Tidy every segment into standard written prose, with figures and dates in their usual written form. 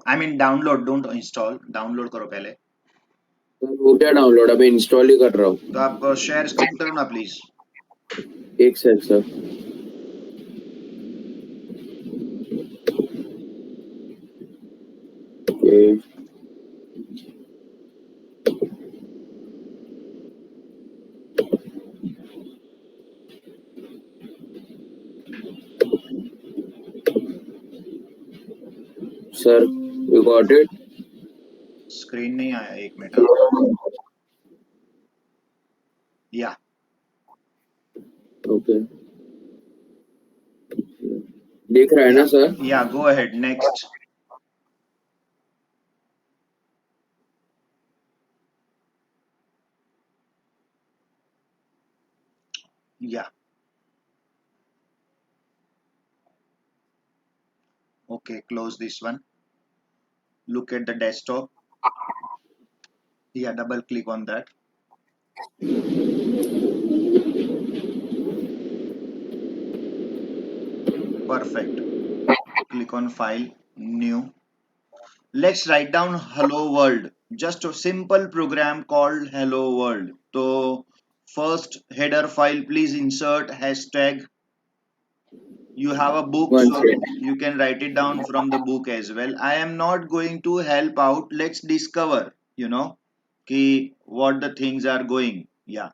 I mean download, don't install, download करो पहले। Sir हो गया डाउनलोड, अभी इंस्टॉल ही कर रहा हूँ। तो आप शेयर स्क्रीन करो ना प्लीज। एक second sir. Okay sir, you got it? Screen नहीं आया, एक मिनट हाँ। या ओके, दिख रहा है ना सर? या गो अहेड, नेक्स्ट। या okay, close this one. Look at the desktop. Yeah, double click on that. Perfect. Click on file, new. Let's write down hello world. Just a simple program called hello world. So first header file, please insert hashtag. You have a book, one so second. you can write it down from the book as well. I am not going to help out. Let's discover, ki what the things are going. Yeah.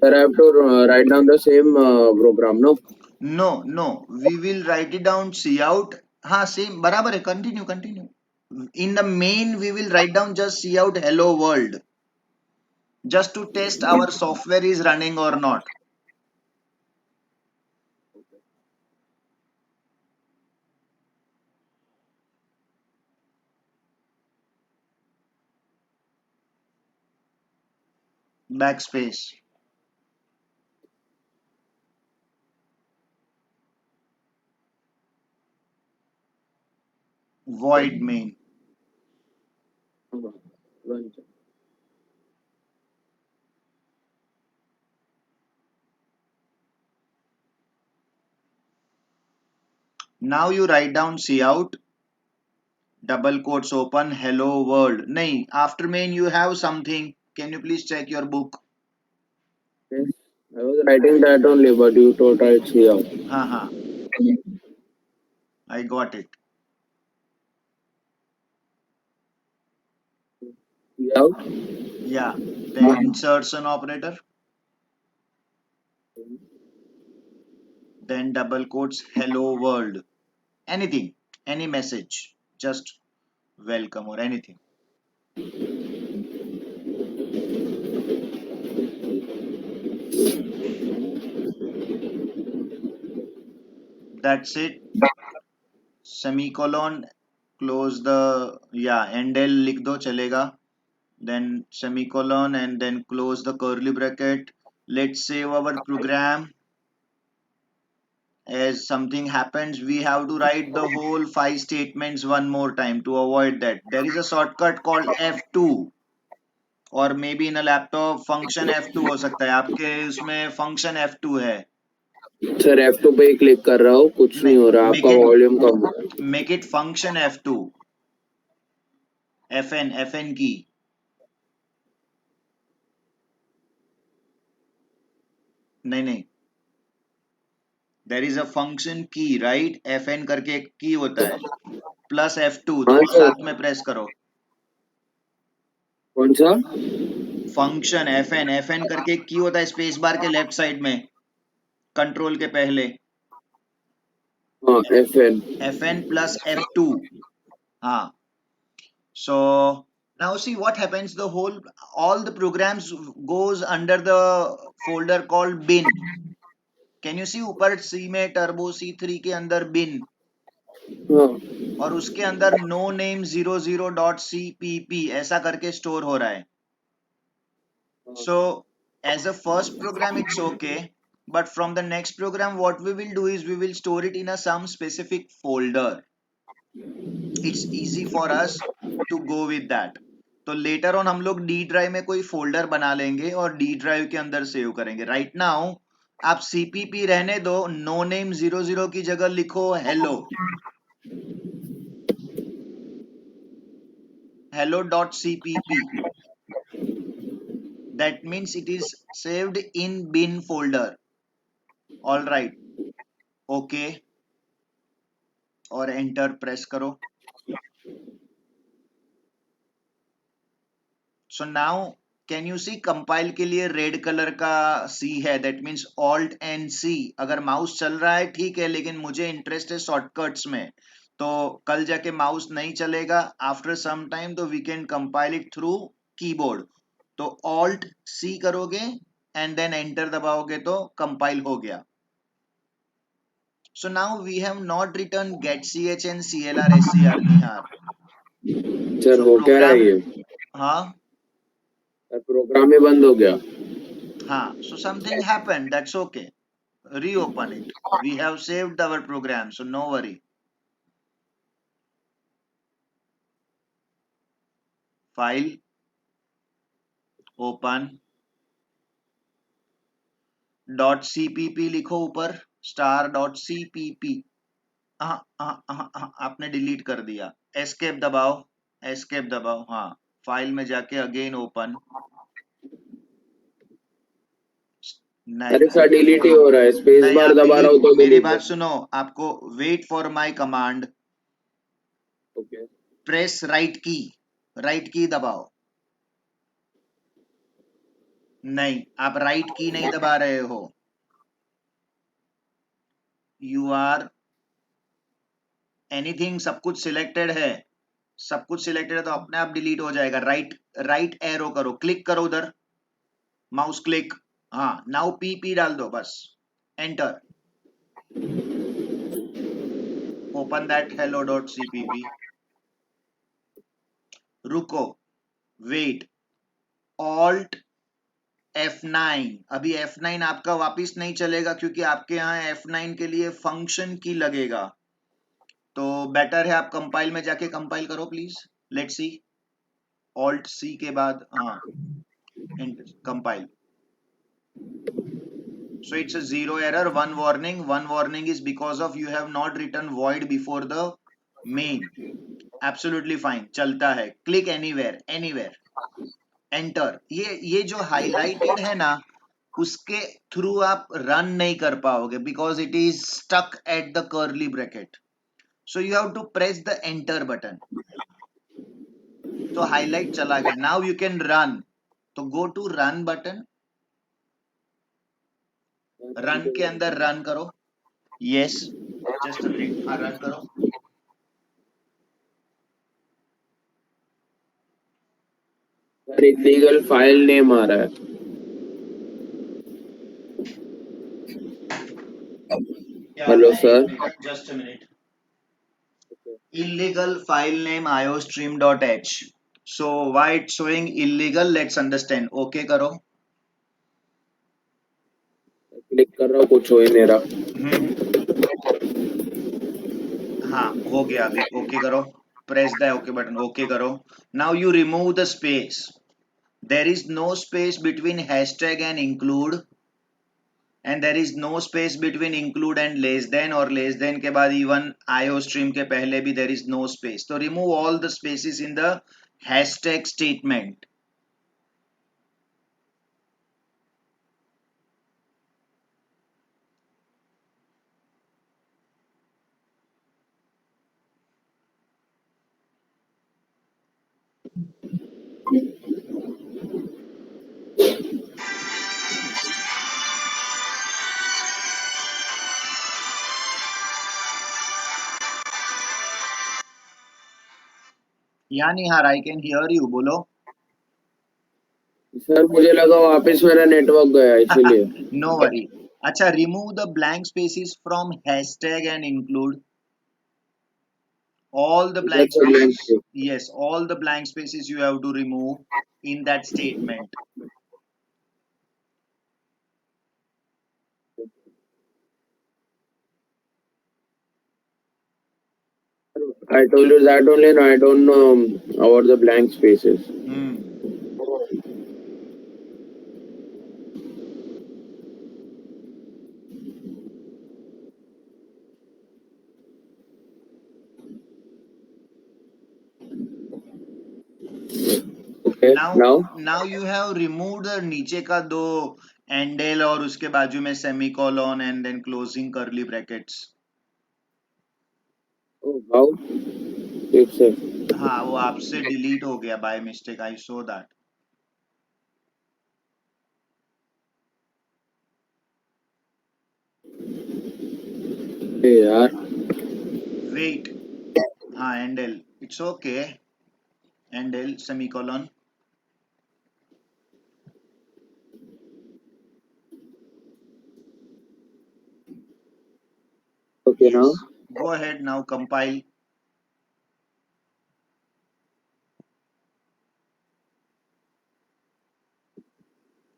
Sir, I have to write down the same program, no? No, we will write it down cout. हाँ same बराबर है, continue. In the main we will write down just cout hello world, just to test our software is running or not. Backspace, void main. One Now you write down cout double quotes open hello world. नहीं, after main you have something. Can you please check your book? Yes, I was writing that only, but you told I see out. हाँ, I got it. See out? Yeah, then insertion operator, then double quotes hello world. Anything, any message, just welcome or anything. That's it. Semicolon, close the, endl लिख दो चलेगा, then semicolon and then close the curly bracket. Let's save our program. As something happens, we have to write the whole 5 statements one more time. To avoid that, there is a shortcut called F2, और may be in a laptop function F2 हो सकता है, आपके उसमें function F2 है। Sir F2 पे ही click कर रहा हूँ, कुछ नहीं हो रहा, नहीं, आपका वॉल्यूम कम हो रहा है। Make it function F2, FN की। नहीं, देर इज अ फंक्शन की, राइट? FN करके एक की होता है, प्लस F2 हाँ दोनों सर, साथ में प्रेस करो। कौन सा? फंक्शन FN करके एक की होता है स्पेस बार के लेफ्ट साइड में, कंट्रोल के पहले। हाँ FN प्लस F2। हाँ, so now see what happens, all the programs goes under the folder called bin. Can you see ऊपर C में टर्बो C3 के अंदर bin, हाँ और उसके अंदर no name 00.cpp ऐसा करके स्टोर हो रहा है। So as a first program it's okay, but from the next program what we will do is we will store it in a some specific folder. It's easy for us to go with that. तो later on हम लोग D drive में कोई folder बना लेंगे और D drive के अंदर सेव करेंगे. राइट नाउ आप सीपीपी रहने दो, नो नेम 00 की जगह लिखो hello, hello.cpp. That means it is saved in bin folder. All right, okay, और एंटर प्रेस करो. So now can you see compile के लिए रेड कलर का सी है, that means alt and C. अगर माउस चल रहा है ठीक है, लेकिन मुझे इंटरेस्ट है शॉर्टकट्स में, तो कल जाके माउस नहीं चलेगा आफ्टर सम टाइम, तो we can compile it through keyboard. तो ऑल्ट सी करोगे एंड देन एंटर दबाओगे तो कंपाइल हो गया. So now we have not written get ch and clr scr Nihar. Sir So हो क्या रहा है program, ये? हाँ सर प्रोग्राम ही बंद हो गया. हाँ, so something happened, that's okay. Reopen it. We have saved our program, so no worry. File, open, .cpp लिखो ऊपर, star.cpp. आपने डिलीट कर दिया. एस्केप दबाओ, एस्केप दबाओ. हाँ, फाइल में जाके अगेन ओपन. अरे नहीं सर डिलीट ही हो रहा है. स्पेस नहीं, बार आप दबा रहा डिलीट, हूँ तो मेरी डिलीट हो. बात सुनो, आपको wait for my command, okay. Press right key दबाओ. नहीं, आप राइट की नहीं दबा रहे हो. यू आर एनीथिंग, सब कुछ सिलेक्टेड है, सब कुछ सिलेक्टेड है तो अपने आप डिलीट हो जाएगा. राइट एरो करो, क्लिक करो उधर, माउस क्लिक. हाँ, नाउ पी डाल दो बस, एंटर. Open that hello.cpp. रुको, वेट, ऑल्ट F9. अभी F9 आपका वापिस नहीं चलेगा क्योंकि आपके यहाँ F9 के लिए फंक्शन की लगेगा. तो बेटर है आप कंपाइल में जाके कंपाइल करो please. Let's see, alt C के बाद हाँ, compile. So it's a zero error, one warning. One warning is because of you have not written void before the main. Absolutely fine, चलता है. Click anywhere, enter. ये जो highlighted है ना, उसके थ्रू आप रन नहीं कर पाओगे because it is stuck at the curly bracket. So you have to press the enter button. तो हाईलाइट चला गया. Now you can run. तो go to run button, run के अंदर रन करो. यस, जस्ट अ मिनट, हाँ run करो. Sir illegal file name आ रहा है. क्या आता हेलो है, एक sir. Minute, just a minute. illegal file name iostream.h. So why it's showing illegal, let's understand. Okay करो. क्लिक कर रहा हूँ कुछ हो ही नहीं रहा. हाँ हो गया. अभी ओके करो, press the okay button, okay करो. Now you remove the space. There is no space between hashtag and include, and there is no space between include and less than, और लेस देन के बाद even IO stream के पहले भी there is no space. तो remove all the spaces in the hashtag statement. यानी हाँ, I can hear you, बोलो. सर मुझे लगा वापस मेरा नेटवर्क गया इसीलिए. No worry. अच्छा, remove the blank spaces from hashtag and include all the blank that's a blank spaces. Space. Yes, all the blank spaces you have to remove in that statement. I told you that only, and I don't know about the blank spaces. Hmm. Okay, now now? now you have removed the नीचे का दो एंडल और उसके बाजू में semicolon and then closing curly brackets. Oh, how? It's a. हाँ, वो आपसे डिलीट हो गया by mistake. I saw that. Hey, yaar. Wait. हाँ, endl it's okay. Endl semicolon. Okay, Yes, now? go ahead now, compile.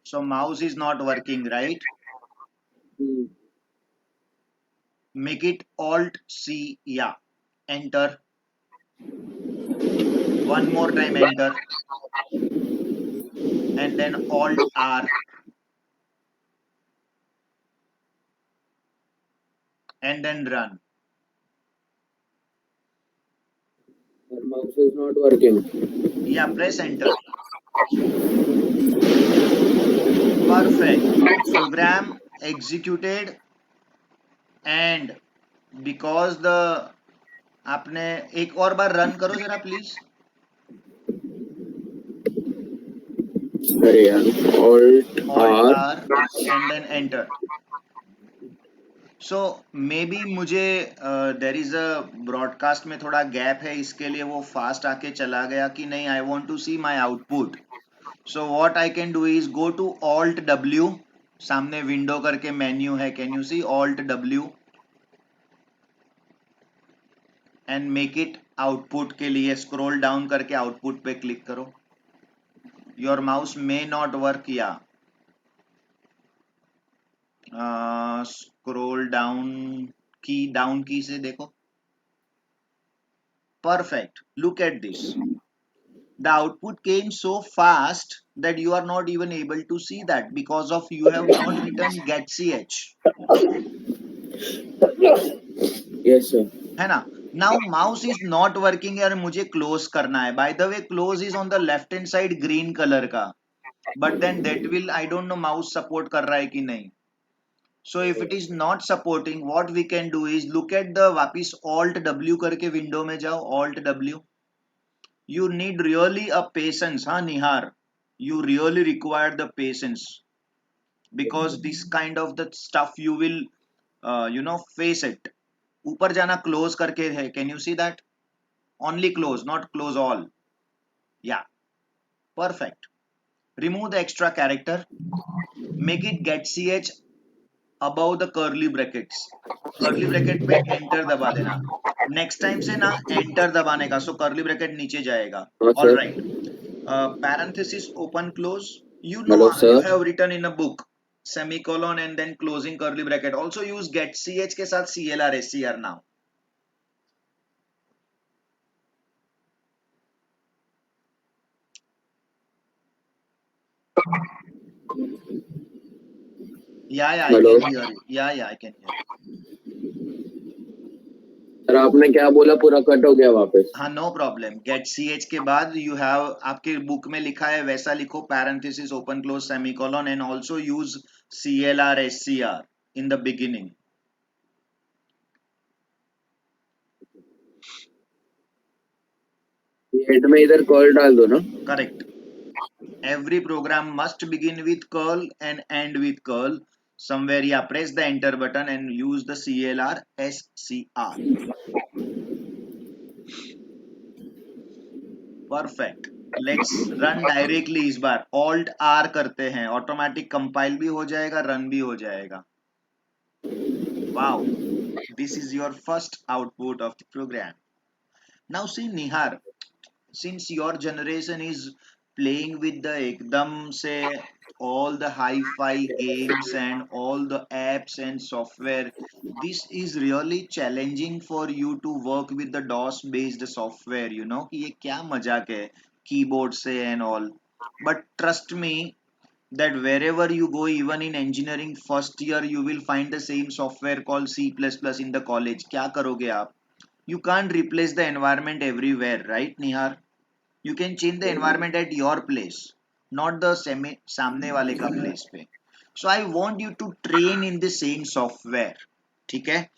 So mouse is not working, right? Hmm. Make it Alt C. Yeah, enter. One more time, enter. And then Alt R. And then run. Our mouse is not working. Yeah, press enter. Perfect. Program executed. And because the आपने एक और बार run करो जरा please. अरे यार. Alt Alt R. R and then enter. So may be मुझे देर is a broadcast में थोड़ा गैप है, इसके लिए वो फास्ट आके चला गया कि नहीं. I want to see my output. So what I can do is go to alt W. सामने विंडो करके मेन्यू है, can you see alt W and make it output के लिए स्क्रॉल डाउन करके आउटपुट पे क्लिक करो. Your mouse may not work. या scroll down key से देखो. Perfect. Look at this. The output came so fast that you are not even able to see that because of you have not written getch. Yes, sir. है ना. Now mouse is not working यार, मुझे close करना है. By the way, close is on the left hand side green color का. But then that will, I don't know mouse support कर रहा है कि नहीं. So if it is not supporting, what we can do is look at the वापिस Alt W करके window में जाओ. Alt W. You need really a patience, हाँ निहार. You really require the patience because this kind of the stuff you will face it. ऊपर जाना close करके है. Can you see that. Only close, not close all. या perfect. Remove the extra character. Make it get C H above the curly brackets. Curly bracket पे enter दबा देना. Next time से ना एंटर दबाने का, सो कर्ली ब्रैकेट नीचे जाएगा. Hello, all sir. Right. Parenthesis open close. You know Hello, you sir. have written in a book semicolon and then closing curly bracket. Also use get ch के साथ clr scr now. Yeah, I Hello. can hear you. Yeah, I can hear. Sir आपने क्या बोला, पूरा cut हो गया वापस. हाँ, no problem. Get C H के बाद यू हैव, आपके बुक में लिखा है वैसा लिखो. Parenthesis open close semicolon and also use CLR SCR in the beginning. Head में इधर कॉल डाल दो ना. Correct. Every program must begin with curl and end with curl. Somewhere, yeah, press the enter button and use the CLR SCR. Perfect. Let's run directly इस बार. Alt R करते हैं. Automatic compile भी हो जाएगा, run भी हो जाएगा. Wow. This is your first output of the program. Now see Nihar, since your generation is playing with the एकदम से all the hi-fi games and all the apps and software, this is really challenging for you to work with the DOS based software, कि ये क्या मजाक है keyboard से and all. But trust me that wherever you go, even in engineering first year, you will find the same software called C++ in the college. क्या करोगे आप? You can't replace the environment everywhere, right, Nihar? You can change the environment at your place, not the सामने वाले का place पे. So I want you to train in the same software. ठीक है?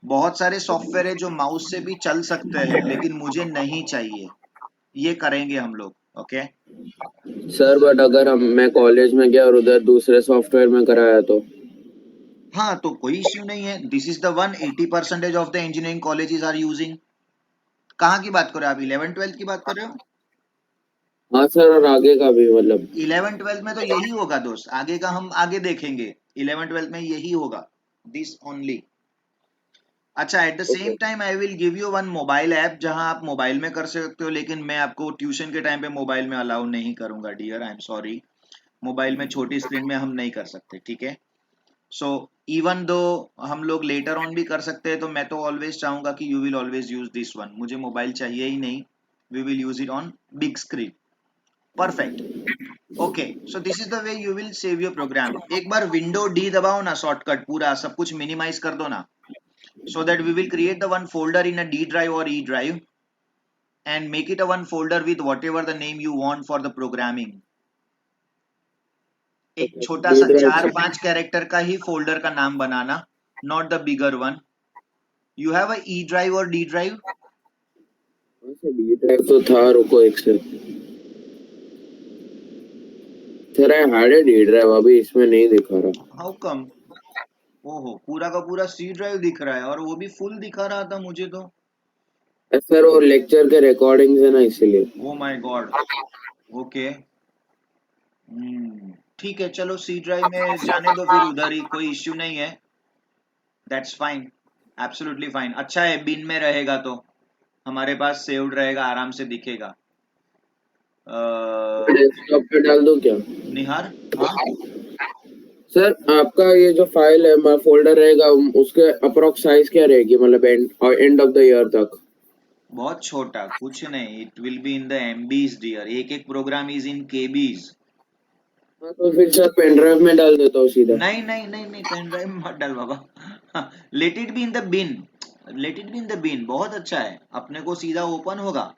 बहुत सारे सॉफ्टवेयर है जो माउस से भी चल सकते हैं, लेकिन मुझे नहीं चाहिए. ये करेंगे हम लोग. ओके? सर बट अगर मैं कॉलेज में गया और उधर दूसरे सॉफ्टवेयर में कराया तो? हाँ, तो कोई इश्यू नहीं है. This is the one 80% of the engineering colleges are using. कहाँ की बात कर रहे हो आप? 11th 12th की बात कर रहे हो? हाँ सर, और आगे का भी मतलब. 11th 12th में तो यही होगा दोस्त. आगे का हम आगे देखेंगे. 11th 12th में यही होगा. This only. अच्छा, at the same time I will give you one mobile app जहां आप मोबाइल में कर सकते हो, लेकिन मैं आपको ट्यूशन के टाइम पे मोबाइल में अलाउ नहीं करूंगा dear. I am sorry. Mobile में छोटी स्क्रीन में हम नहीं कर सकते. ठीक है? सो इवन दो हम लोग लेटर ऑन भी कर सकते हैं, तो मैं तो ऑलवेज चाहूंगा कि you will always use this one. मुझे मोबाइल चाहिए ही नहीं. We will use it on big screen. Perfect. Okay, so this is the way you will save your program. एक बार विंडो डी दबाओ ना, शॉर्टकट पूरा सब कुछ मिनिमाइज कर दो ना, so that we will create the one folder in a D drive or E drive and make it a one folder with whatever the name you want for the programming. एक छोटा D सा drive चार से? पांच character का ही folder का नाम बनाना, not the bigger one. You have a E drive और D drive? हाँ सर, डी ड्राइव तो था. रुको एक से. Sir I had a D drive, अभी इसमें नहीं दिखा रहा. How come? ओहो, पूरा का पूरा C drive दिख रहा है और वो भी फुल दिखा रहा था मुझे तो. सर वो लेक्चर के रिकॉर्डिंग्स है ना, इसीलिए. Oh my God. ओके. ठीक है, चलो C drive में जाने दो फिर, उधर ही कोई इश्यू नहीं है. That's fine. Absolutely fine. अच्छा है, बिन में रहेगा तो हमारे पास सेव्ड रहेगा, आराम से दिखेगा. डेस्कटॉप पे डाल दूं क्या? निहार. हाँ, सर आपका ये जो फाइल है, फोल्डर रहेगा, उसके अप्रोक्स साइज क्या रहेगी, मतलब एंड ऑफ द ईयर तक? बहुत छोटा, कुछ नहीं. It will be in the MBs dear. एक एक प्रोग्राम इज इन KBs. हाँ तो फिर सर पेन ड्राइव में डाल देता हूँ सीधा. नहीं नहीं नहीं नहीं, पेन ड्राइव में मत डाल बाबा. Let it be in the bin. Let it be in the bin. बहुत अच्छा है, अपने को सीधा ओपन होगा.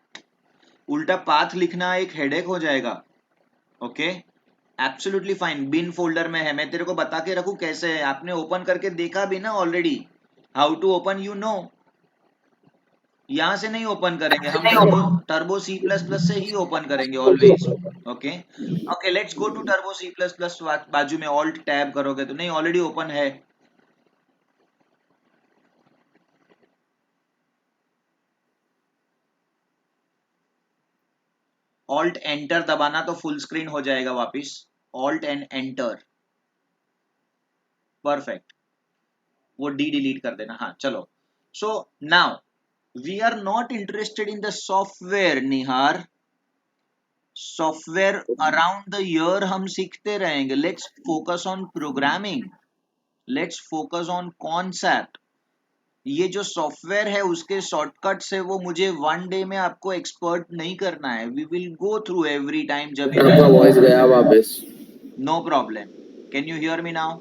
उल्टा पाथ लिखना एक हेडेक हो जाएगा. Okay? Absolutely fine. Bin folder में है. मैं तेरे को बता के रखूं कैसे है? आपने ओपन करके देखा भी ना already. How to open you know. यहां से नहीं ओपन करेंगे हम. टर्बो C++ से ही ओपन करेंगे always. Okay? Okay, let's go to turbo C++. बाजू में ऑल्ट टैब करोगे तो नहीं, ऑलरेडी ओपन है. ऑल्ट एंटर दबाना तो फुल स्क्रीन हो जाएगा वापिस. Alt and enter. परफेक्ट. वो डी डिलीट कर देना. हाँ चलो. So now we are not interested in the software Nihar. Software around the year हम सीखते रहेंगे. Let's focus on programming. Let's focus on concept. ये जो सॉफ्टवेयर है उसके शॉर्टकट्स है, वो मुझे वन डे में आपको एक्सपर्ट नहीं करना है. We will go through every time जब भी आपका वॉइस गया वापस. No problem. Can you hear me now?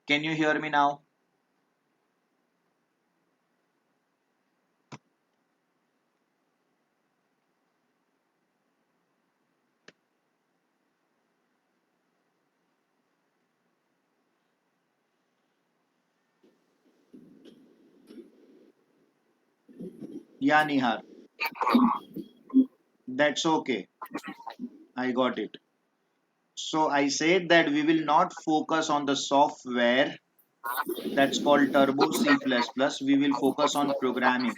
Can you hear me now? या Nihar? That's okay. I got it. So I said that we will not focus on the software that's called Turbo C++. We will focus on programming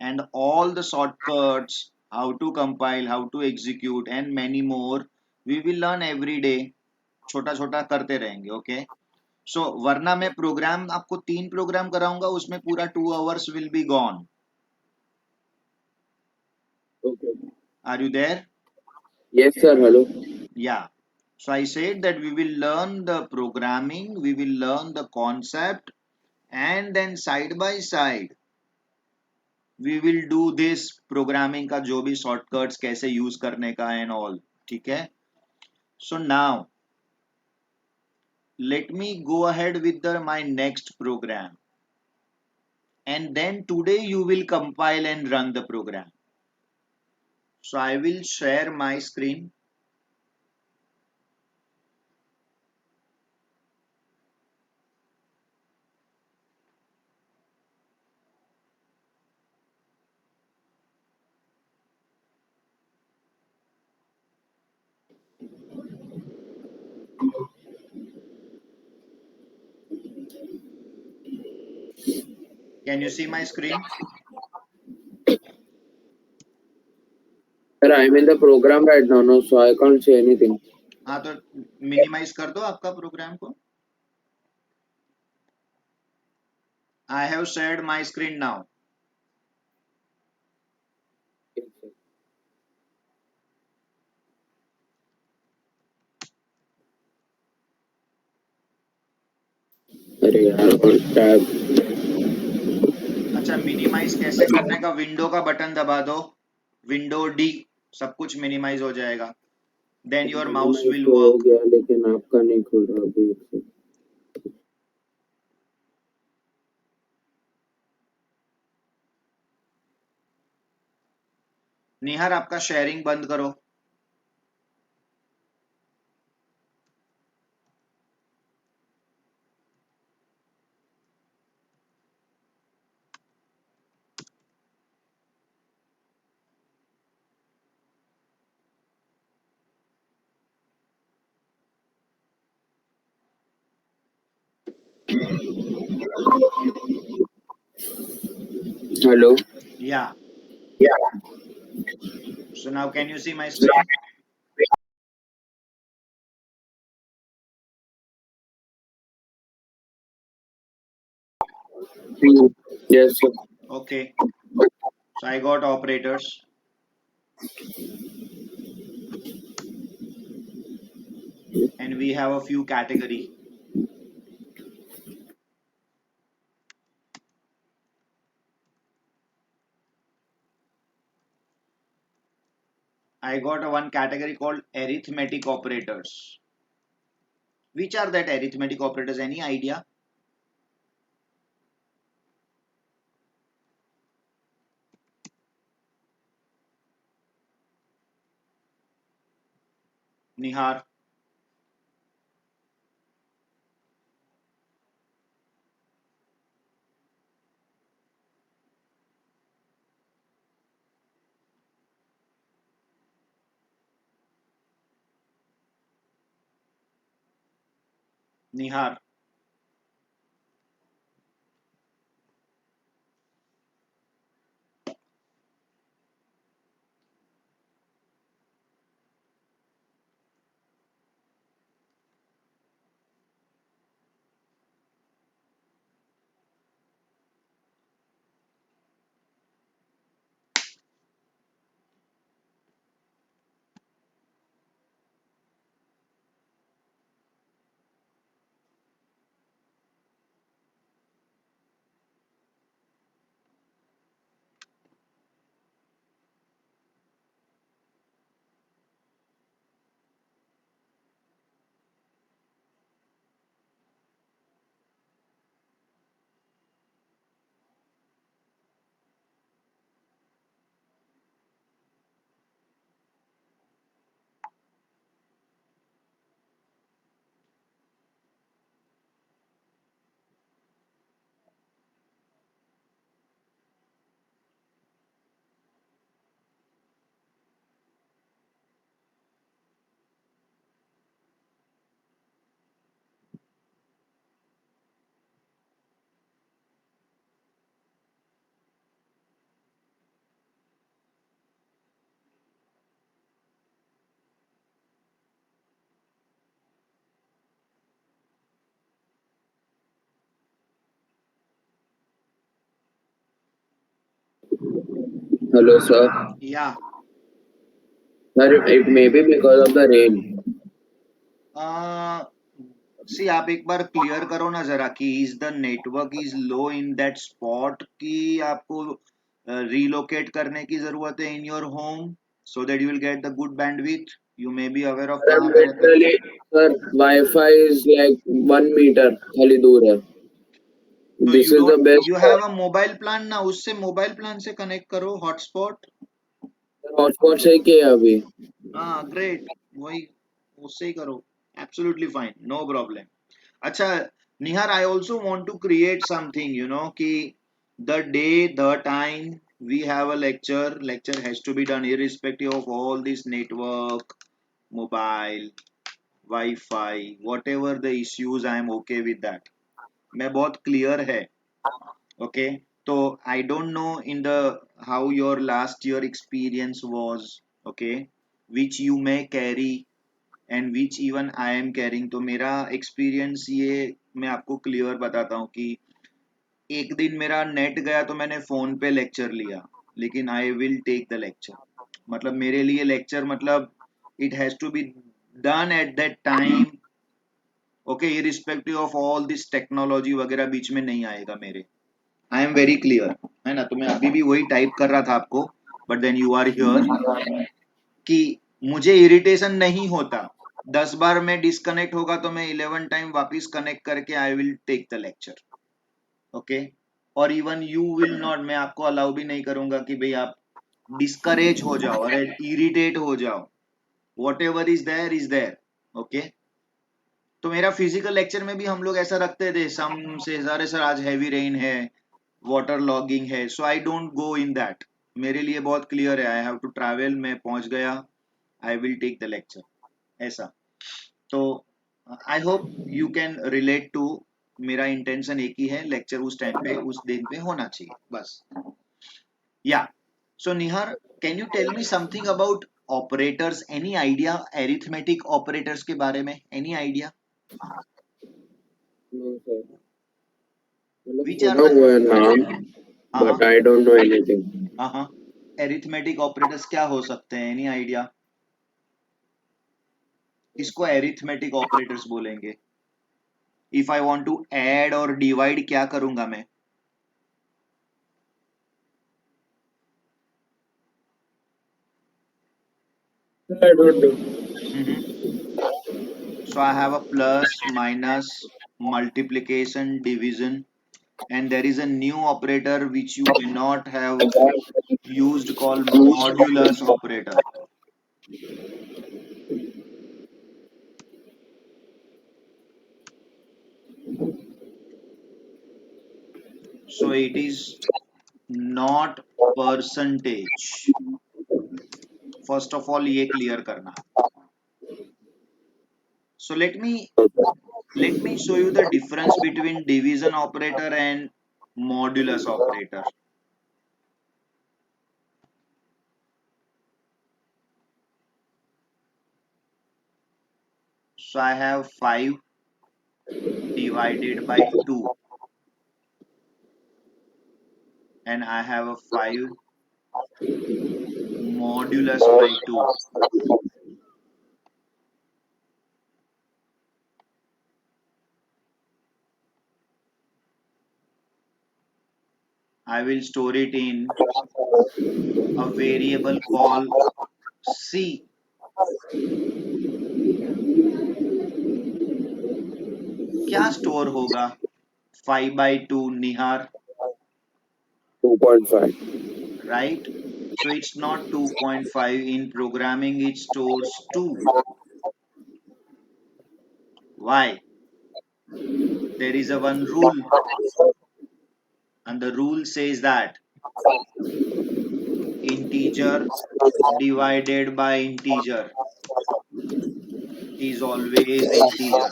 and all the shortcuts, how to compile, how to execute, and many more. We will learn every day. छोटा छोटा करते रहेंगे. Okay? सो वरना मैं programme आपको 3 programme कराऊंगा, उसमें पूरा 2 hours will be gone. Okay. Are you there? Yes, sir. Hello. Yeah. So I said that we will learn the programming, we will learn the concept, and then side by side we will do this programming का जो भी shortcuts कैसे use करने का and all. ठीक है? So now let me go ahead with my next program, and then today you will compile and run the program. So I will share my screen. Can you see my screen? Sir, I'm in the program right now, no, so I can't say anything. हाँ तो minimise कर दो आपका programme को. I have shared my screen now. अरे यार tab. अच्छा minimise कैसे करने का, विंडो का बटन दबा दो, विंडो डी, सब कुछ मिनिमाइज हो जाएगा. Then your mouse minimize will तो हो वर्क. गया लेकिन आपका नहीं खुल रहा अभी. निहार आपका शेयरिंग बंद करो. हेलो. या. So now can you see my screen? Yes, sir. Okay. So I got operators. And we have a few category. I got a one category called arithmetic operators. Which are that arithmetic operators? Any idea? Nihar. Nihar. Hello, sir. Yeah. Sir, it may be because of the rain. सी आप एक बार clear करो ना जरा कि is the network is low in that spot कि आपको relocate करने की जरूरत है in your home so that you will get the good bandwidth you may be aware of sir, कहाँ पे रहते हो literally, sir, Wi-Fi is like 1 meter खाली दूर है. तो This is the best you have a mobile plan ना उससे मोबाइल प्लान से कनेक्ट करो हॉटस्पॉट hotspot से ही किया अभी. हाँ ग्रेट वही उससे ही करो एब्सोल्युटली फाइन नो प्रॉब्लम अच्छा Nihar I also want to create something you know कि the day the time we have a lecture has to be done irrespective of all this network mobile wi-fi whatever the issues I am okay with that मैं बहुत clear है okay तो I don't know in the how your last year experience was okay which you may carry and which even I am carrying तो मेरा experience ये मैं आपको clear बताता हूँ कि एक दिन मेरा नेट गया तो मैंने फोन पे लेक्चर लिया लेकिन I will take the lecture मतलब मेरे लिए लेक्चर मतलब it has to be done at that time okay irrespective of all this technology वगैरह बीच में नहीं आएगा मेरे आई एम वेरी क्लियर है ना तो मैं अभी भी वही टाइप कर रहा था आपको but then you are here कि मुझे इरिटेशन नहीं होता 10 बार में डिस्कनेक्ट होगा तो मैं 11 टाइम वापिस कनेक्ट करके I will take the lecture okay और इवन यू विल नॉट मैं आपको अलाउ भी नहीं करूंगा कि भाई आप डिस्करेज हो जाओ अरे इरिटेट हो जाओ whatever is there okay तो मेरा फिजिकल लेक्चर में भी हम लोग ऐसा रखते थे सम से सारे सर आज हैवी रेन है वाटर लॉगिंग है सो I don't go in that मेरे लिए बहुत क्लियर है आई हैव टू ट्रैवल मैं पहुंच गया I will take the lecture ऐसा तो I hope you can relate to मेरा इंटेंशन एक ही है लेक्चर उस टाइम पे उस दिन पे होना चाहिए बस या so Nihar can you tell me something about operators any idea arithmetic operators के बारे में एनी आइडिया No, sir. मतलब विच आर सुना द हुआ है नाम, हाँ हाँ but I don't know anything. हाँ हाँ एरिथमेटिक ऑपरेटर्स क्या हो सकते हैं एनी आइडिया किसको एरिथमेटिक ऑपरेटर्स बोलेंगे if I want to add और डिवाइड क्या करूंगा मैं I don't know. so I have a plus minus multiplication division and there is a new operator which you may not have used called modulus operator so it is not percentage first of all ये clear करना so let me show you the difference between division operator and modulus operator so I have 5 divided by 2 and I have a 5 modulus by 2 I will store it in a variable called C क्या store होगा 5/2 निहार 2.5. right so it's not 2.5 in programming it stores 2 why there is a one rule and the rule says that integer divided by integer is always integer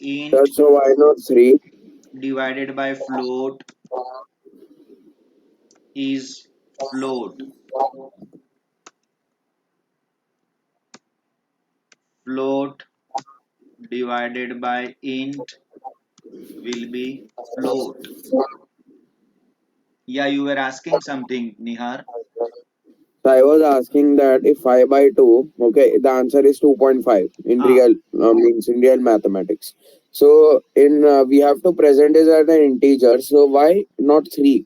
Sir, int so why not 3? divided by float is float float divided by int will be float yeah you were asking something nihar So I was asking that if 5 by 2, okay, the answer is 2.5 in हाँ, real means in real mathematics. So in we have to present it as an integer. So why not 3?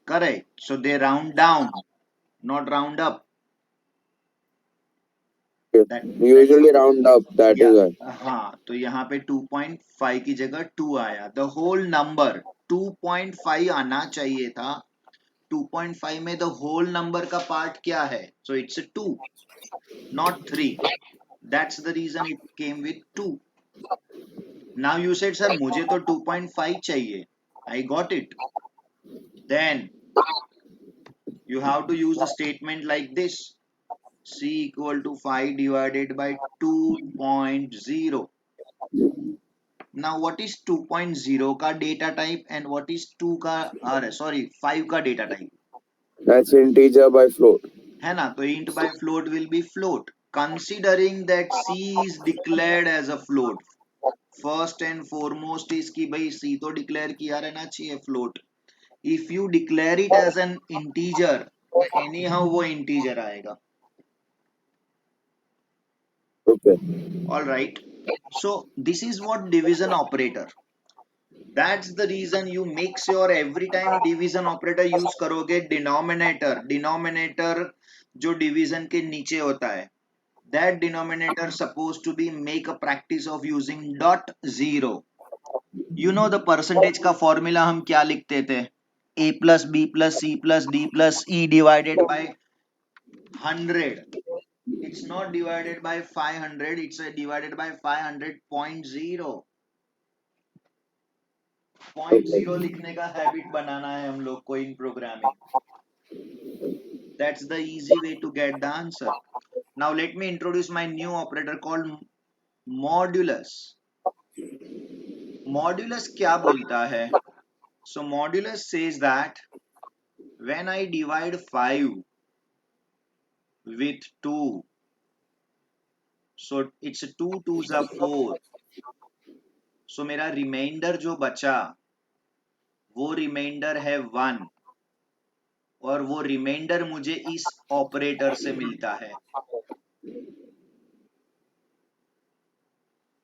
correct. So they round down, not round up. That's Usually round up. That या is why. हाँ, तो यहाँ पे 2.5 की जगह 2 आया. The whole number 2.5 आना चाहिए था. 2.5 में द होल नंबर का पार्ट क्या है? So it's 2, not 3. That's the reason it came with 2. Now you said, sir, मुझे तो 2.5 चाहिए. I got it. Then you have to use the statement like this: C equal to 5 divided by 2.0. Now what is 2.0 का data type and what is 2 का 5 का data type? That's integer by float. है ना? तो int by float will be float. Considering that C is declared as a float, first and foremost is कि भाई C तो declare किया रहना चाहिए float. If you declare it as an integer, anyhow वो integer आएगा. Okay. All right. So this is what division operator. That's the reason you make sure every time division operator use करोगे denominator जो division के नीचे होता है, that denominator supposed to be make a practice of using dot zero. You know the percentage का formula हम क्या लिखते थे? A plus B plus C plus D plus E divided by 100. It's not divided by 500, it's divided by 500.0. Point Okay. Zero लिखने का habit बनाना है हम लोग को इन programming. That's the easy way to get the answer. Now let me introduce my new operator called modulus. Modulus क्या बोलता है? So modulus says that when I divide 5 with 2, so it's 2 2s are 4. So मेरा reminder जो बचा वो reminder है 1 और वो रिमाइंडर मुझे इस ऑपरेटर से मिलता है.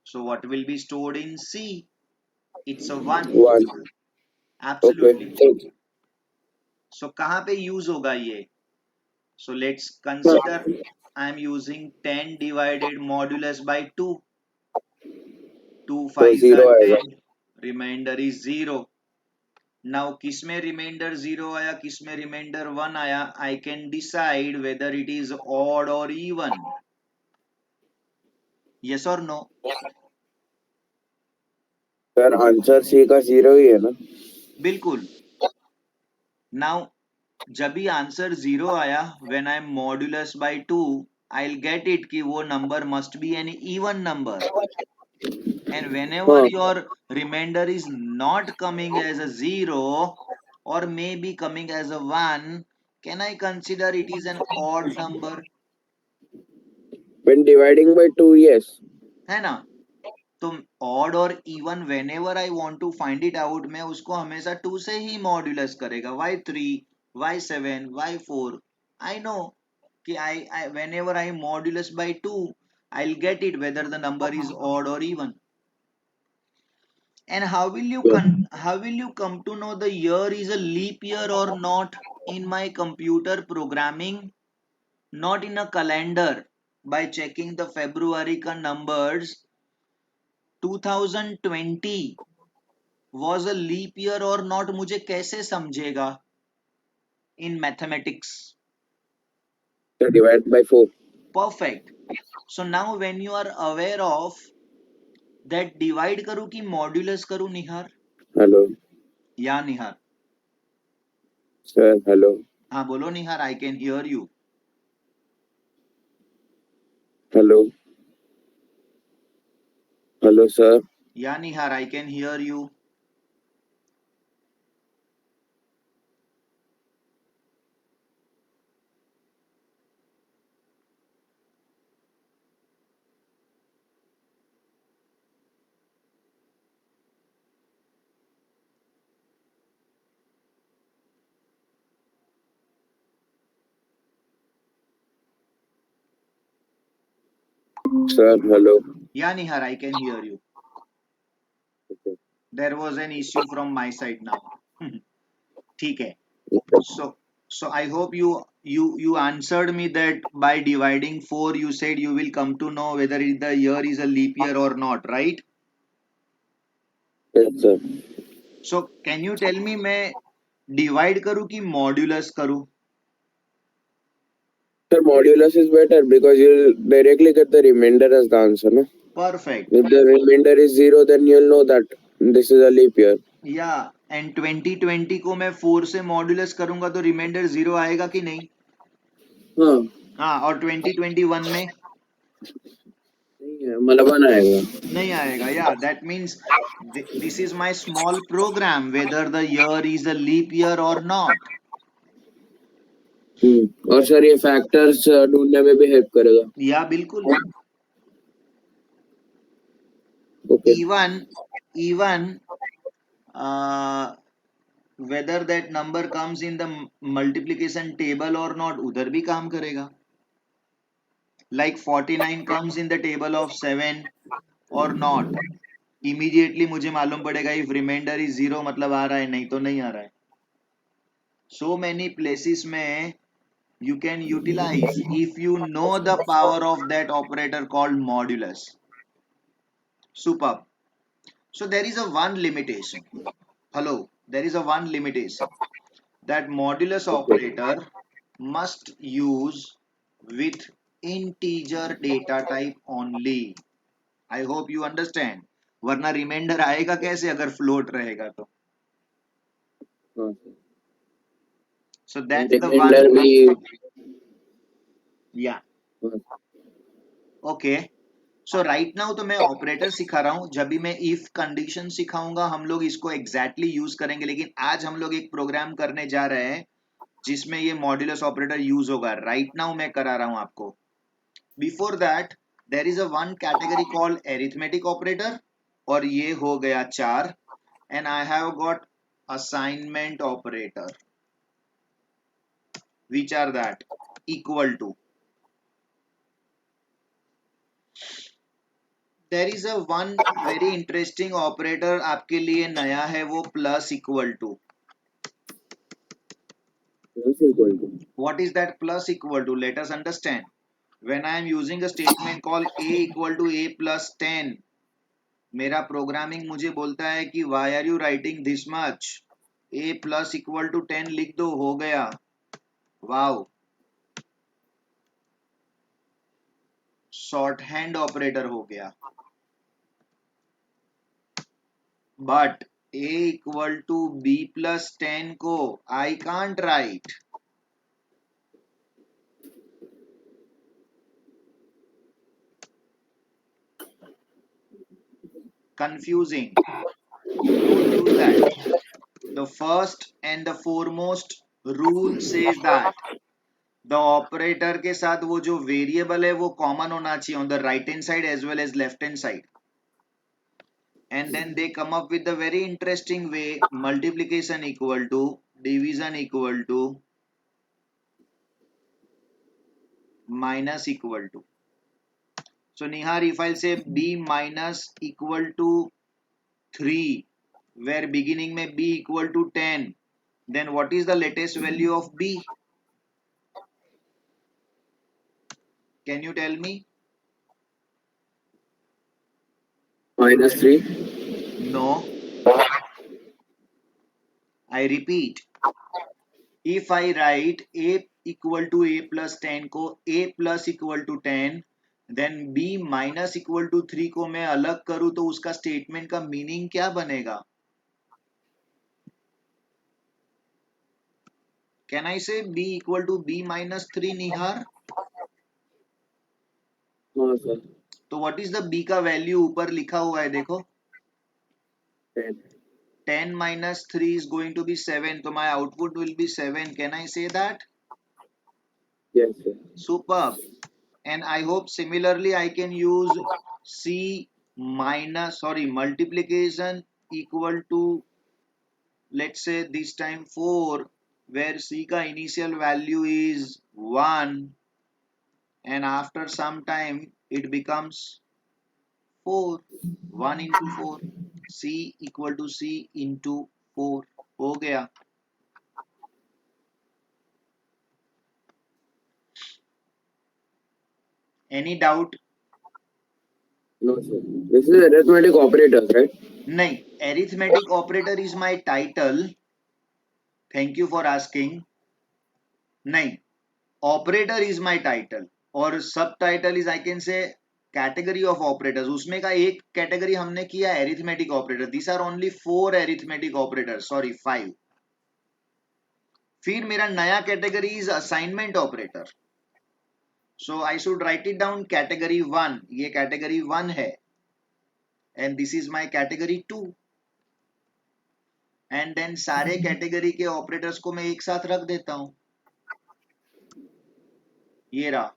So what will be stored in C? It's a 1. 1. Okay. Absolutely. So, So कहाँ पे use होगा ये? So let's consider I am using 10 divided modulus by 2. 2 तो 5s 0 are आएगा. 10. Remainder is 0. Now किस में remainder 0 आया, किस में remainder 1 आया? I can decide whether it is odd or even. Yes or no? Sir answer C का 0 ही है ना. बिल्कुल. Now जब भी आंसर 0 आया, when I am modulus by 2, I'll get it कि वो number must be an even number. And whenever हाँ. your remainder is not coming as a 0 or maybe coming as a 1, can I consider it is an odd number? When dividing by 2, yes. है ना? तो odd और even whenever I want to find it out, मैं उसको हमेशा 2 से ही modulus करेगा. y3, y7, y4. I know कि I whenever I modulus by 2, I'll get it whether the number is odd or even. And how will you come to know the year is a leap year or not in my computer programming? Not in a calendar by checking the February ka numbers. 2020 was a leap year or not मुझे कैसे समझेगा in mathematics? So divide by 4. Perfect. So now when you are aware of that, divide करूँ कि modulus करूँ निहार? Hello. या निहार? Sir, hello. हाँ बोलो निहार, I can hear you. Hello. Hello, sir. या निहार, I can hear you. Sir, hello. Yeah, Nihar, I can hear you. Okay. There was an issue from my side now. ठीक है. Okay. So I hope you answered me that by dividing 4 you said you will come to know whether the year is a leap year or not, right? Yes, sir. So can you tell me मैं divide करूँ कि modulus करूँ? Sir, modulus is better because you'll directly get the remainder as the answer, no? Perfect. If the remainder is 0, then you'll know that this is a leap year. Yeah, and 2020 को मैं 4 से modulus करूँगा तो remainder 0 आएगा कि नहीं? हाँ. हाँ, और 2021 में नहीं है, मतलब 1 आएगा. नहीं आएगा. Yeah, that means this is my small program whether the year is a leap year or not. और सर ये फैक्टर्स ढूंढने में भी हेल्प करेगा. या बिल्कुल. Okay. Even whether that number comes in the multiplication table or not, उधर भी काम करेगा. Like 49 comes in the table of 7 or not. Immediately मुझे मालूम पड़ेगा if remainder is 0 मतलब आ रहा है, नहीं तो नहीं आ रहा है. So many places में you can utilize if you know the power of that operator called modulus. Superb. So there is a one limitation. Hello, there is a one limitation. That modulus operator must use with integer data type only. I hope you understand. वरना reminder आएगा कैसे अगर float रहेगा तो. हाँ. So that's the one. Reminder भी. Yeah. हाँ. Okay. So right now तो मैं ऑपरेटर सिखा रहा हूं. जब भी मैं इफ कंडीशन सिखाऊंगा हम लोग इसको एग्जैक्टली यूज करेंगे, लेकिन आज हम लोग एक प्रोग्राम करने जा रहे हैं जिसमें ये मॉड्यूलस ऑपरेटर यूज होगा. राइट नाउ मैं करा रहा हूं आपको. Before that there is a one category called arithmetic operator, और ये हो गया 4. And I have got assignment operator which are that equal to. There is a one very interesting operator आपके लिए नया है, वो plus equal to. Plus equal to. What is that plus equal to? Let us understand. When I am using a statement called a equal to a plus 10, मेरा programming मुझे बोलता है कि why are you writing this much? a plus equal to 10 लिख दो, हो गया. Wow, short hand operator हो गया. But a equal to b plus 10 को I can't write. Confusing. Don't use that. The first and the foremost rule says that the operator के साथ वो जो वेरिएबल है वो कॉमन होना चाहिए on the right hand side as well as left hand side. And then they come up with the very interesting way. Multiplication equal to division equal to minus equal to. So Nihar, if I say b minus equal to 3 where beginning में b equal to 10, then what is the latest value of b? Can you tell me? -3. No, I repeat. If I write a equal to a plus 10 को a plus equal to 10, then b minus equal to 3 को मैं अलग करूं तो उसका statement का meaning क्या बनेगा? Can I say b equal to b minus 3, निहार? हाँ सर. तो व्हाट इज द b का वैल्यू ऊपर लिखा हुआ है देखो. 10. 10 minus 3 is going to be 7, तो my output will be 7. Can I say that? Yes, sir. Superb. And I hope similarly I can use c minus, sorry, multiplication equal to, let's say this time 4, where c का initial value is 1, and after some time it becomes 4. 1 into 4, C equal to C into 4 हो गया. Any doubt? No, sir. This is arithmetic operators, right? नहीं, arithmetic operator is my title. Thank you for asking. नहीं, operator is my title और subtitle is I can say category of operators. उसमें का एक category हमने किया arithmetic operator. These are only 4 arithmetic operators. Sorry, 5. फिर मेरा नया category is assignment operator. So I should write it down category 1. ये category 1 है. And this is my category 2. And then सारे category के operators को मैं एक साथ रख देता हूं. ये रहा.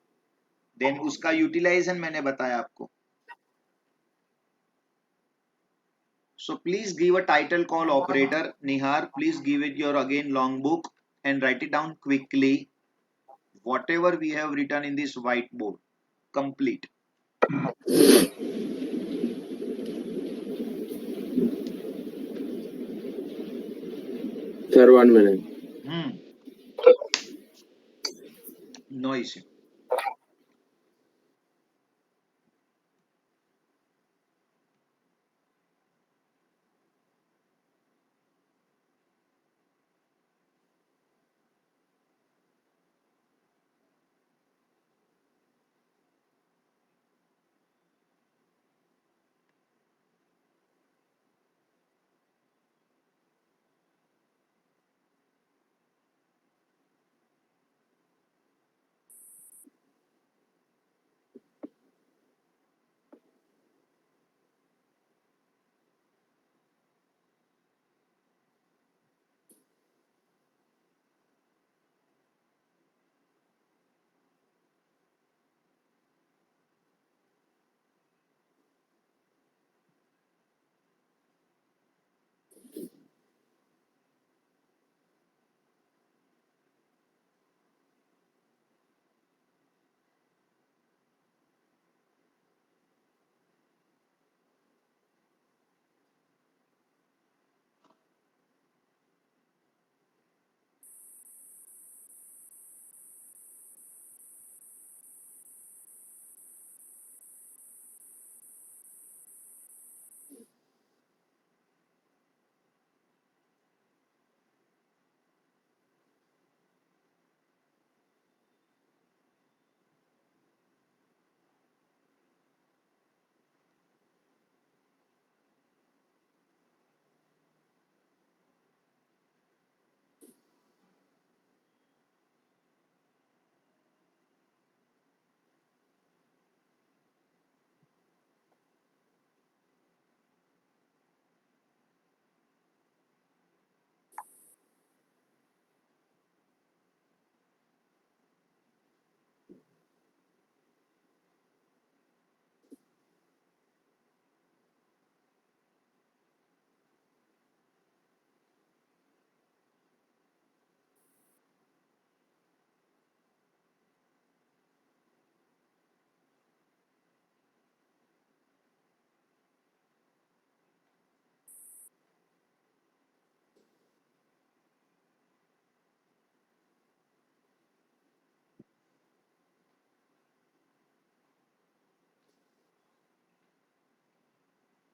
Then उसका utilization मैंने बताया आपको. So please give a title call operator. Nihar, please give it your again long book and write it down quickly. Whatever we have written in this whiteboard, complete. Sir, 1 minute. No issue.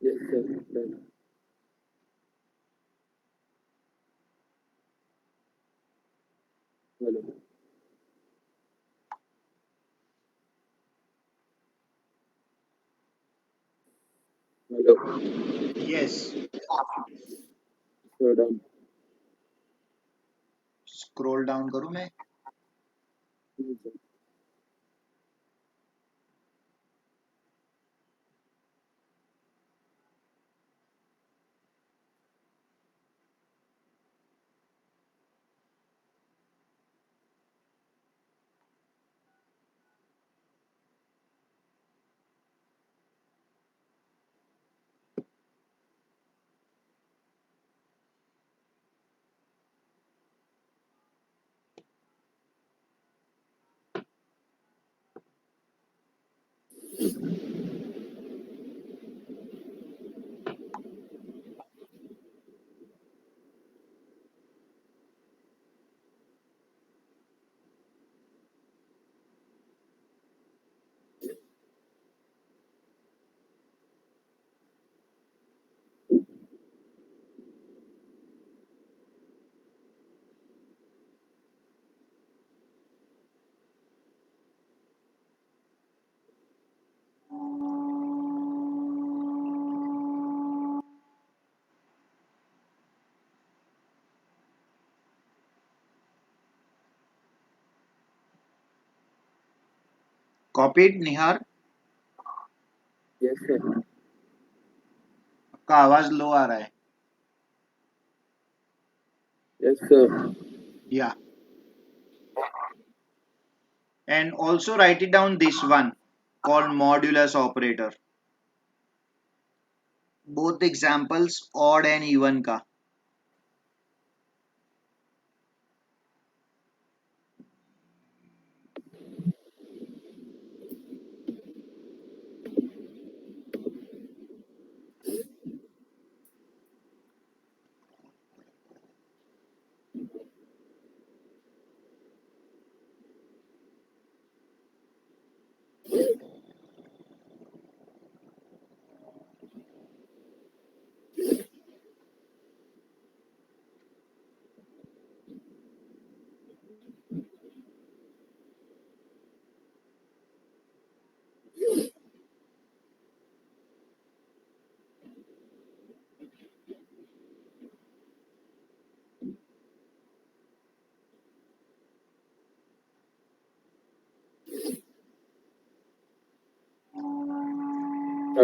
Yes, sir. Done. Hello. Hello. Yes. So done. Scroll down करूं मैं? Yes, sir. Copied Nihar? Yes sir. आपका आवाज low आ रहा है। Yes sir. या and also write it down, this one called modulus operator. Both examples odd and even का.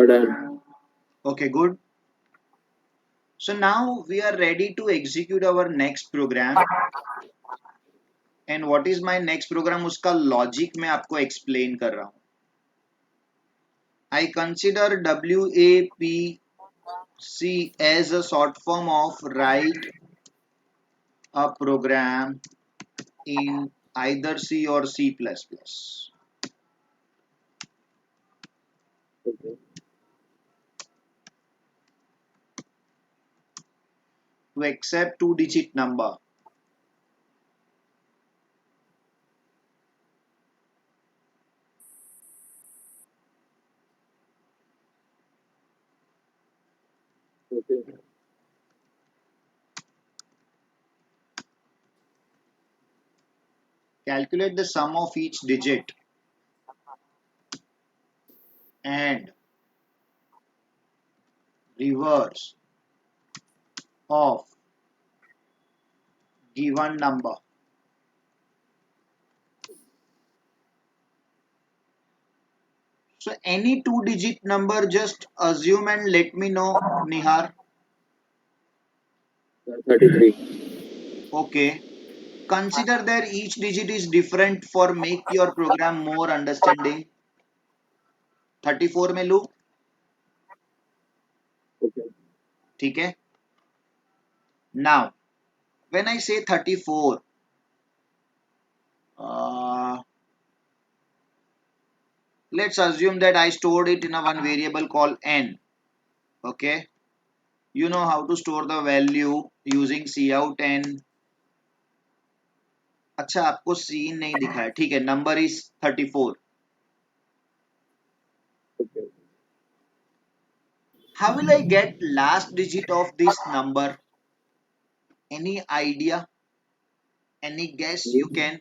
Done. Okay, good. So now we are ready to execute our next program. And what is my next program? उसका logic मैं आपको explain कर रहा हूँ. I consider WAPC as a short form of write a program in either C or C++. Okay. To accept two-digit number. Okay. Calculate the sum of each digit and reverse of given number. So any two-digit number, just assume and let me know, Nihar. 33. Okay. Consider that each digit is different for make your program more understanding. 34 में लूँ, Okay. ठीक है. Now, when I say 34, let's assume that I stored it in a one variable called n. Okay. You know how to store the value using cout n. अच्छा आपको scene नहीं दिखा है, ठीक है. Number is 34. Okay. How will I get last digit of this number? Any idea? Any guess you can?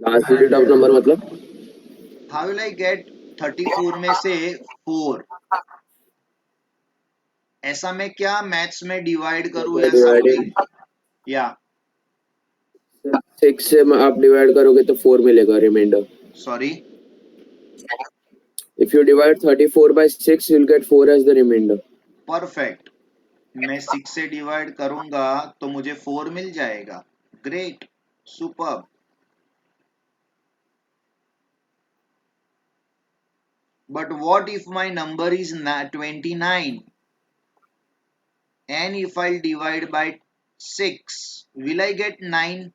Last digit of number मतलब? How will I get 34 में से 4? ऐसा मैं क्या मैथ्स में डिवाइड करूं या समथिंग? डिवाइडिंग या 6 से आप डिवाइड करोगे तो 4 मिलेगा remainder. Sorry, If you divide 34 by 6, you'll get 4 as the remainder. Perfect. मैं 6 से डिवाइड करूंगा तो मुझे 4 मिल जाएगा. Great, superb. But what if my number is 29? And if I divide by 6, will I get 9?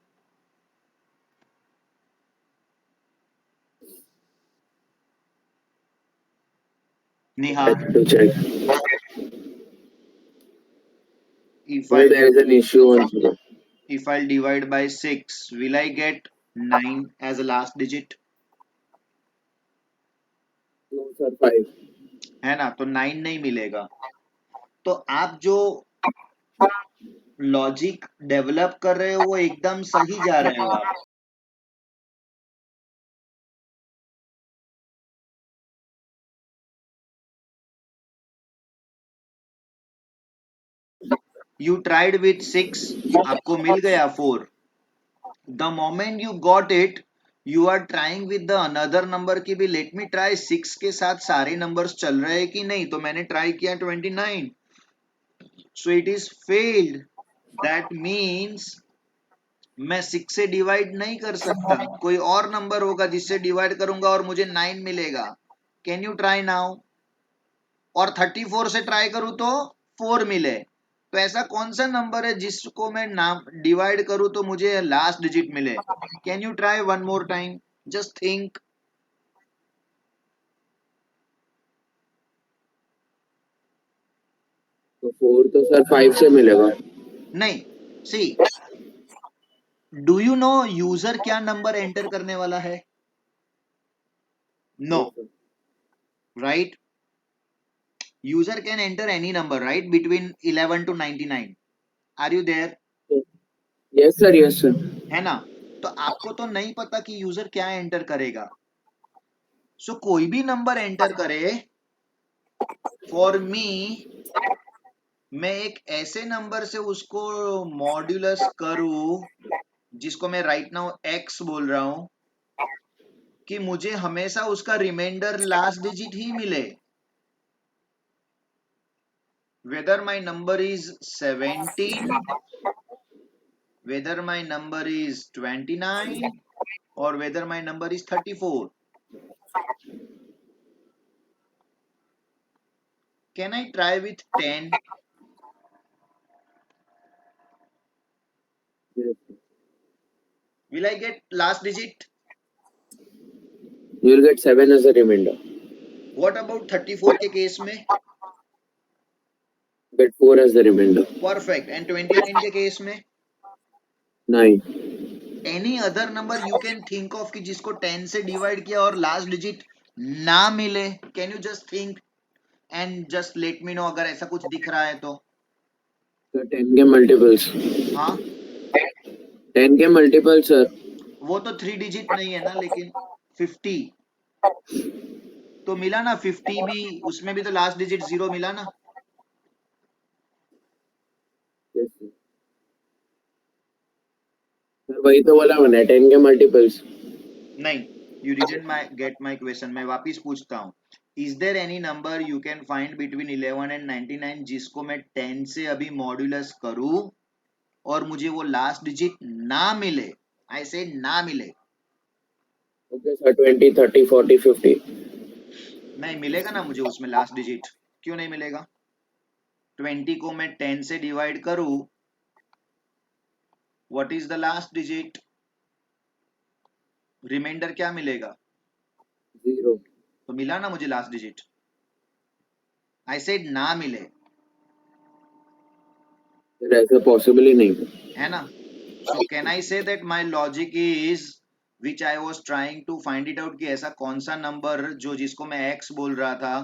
Nihar, To check. if Well, I there is an issue on here. if I divide by 6, will I get 9 as a last digit? No, sir, 5. है ना, तो 9 नहीं मिलेगा. तो आप जो logic develop कर रहे हो वो एकदम सही जा रहे हो आप. यू ट्राइड विथ 6, आपको मिल गया 4. The moment you got it you are trying with the another number की भी लेट मी ट्राई 6 के साथ सारे नंबर्स चल रहे हैं कि नहीं, तो मैंने ट्राई किया 29, so it is failed. That means मैं 6 से डिवाइड नहीं कर सकता, कोई और नंबर होगा जिससे डिवाइड करूंगा और मुझे 9 मिलेगा। Can you try now? और 34 से ट्राई करूं तो 4 मिले। तो ऐसा कौन सा नंबर है जिसको मैं नाम डिवाइड करूं तो मुझे लास्ट डिजिट मिले? Can you try one more time? Just think. तो 4 तो सर 5 से मिलेगा। नहीं, see, do you know user क्या नंबर एंटर करने वाला है? No, Yes, sir. Right? User can enter any number, right, between 11 to 99। Are you there? Yes, sir. Yes, sir. है ना? तो आपको तो नहीं पता कि यूजर क्या एंटर करेगा। सो कोई भी नंबर एंटर करे, फॉर मी, मैं एक ऐसे नंबर से उसको मॉड्यूलस करूं जिसको मैं राइट नाउ एक्स बोल रहा हूं, कि मुझे हमेशा उसका रिमाइंडर लास्ट डिजिट ही मिले। Whether my number is 17, whether my number is 29, और whether my number is 34। Can I try with 10? Yes. Will I get last digit? You will get 7 as a remainder. What about 34 के case में? Get 4 as the remainder. Perfect. And 29 के case में? 9. Any other number you can think of कि जिसको 10 से divide किया और last digit ना मिले? Can you just think and just let me know अगर ऐसा कुछ दिख रहा है तो। So 10 के multiples. हाँ, 10 के multiples, sir. वो तो 3 डिजिट नहीं है ना, लेकिन 50 तो मिला ना, 50 भी, उसमें भी तो लास्ट डिजिट 0 मिला ना। Yes, sir. सर वही तो बोला मैंने 10 के multiples. नहीं, you didn't get my question. मैं वापिस पूछता हूँ, is there any number you can find between 11 and 99 जिसको मैं 10 से अभी मॉड्यूलस करूं और मुझे वो लास्ट डिजिट ना मिले? आई से ना मिले। Okay, sir. 20, 30, 40, 50. नहीं मिलेगा ना मुझे उसमें लास्ट डिजिट। क्यों नहीं मिलेगा? 20 को मैं 10 से डिवाइड करूं, what is the last digit? Remainder क्या मिलेगा? 0. तो मिला ना मुझे लास्ट डिजिट। आई सेड ना मिले, सर ऐसा पॉसिबल ही नहीं है। है ना? सो can I say that my logic is which I was trying to find it out कि ऐसा कौन सा नंबर जो जिसको मैं एक्स बोल रहा था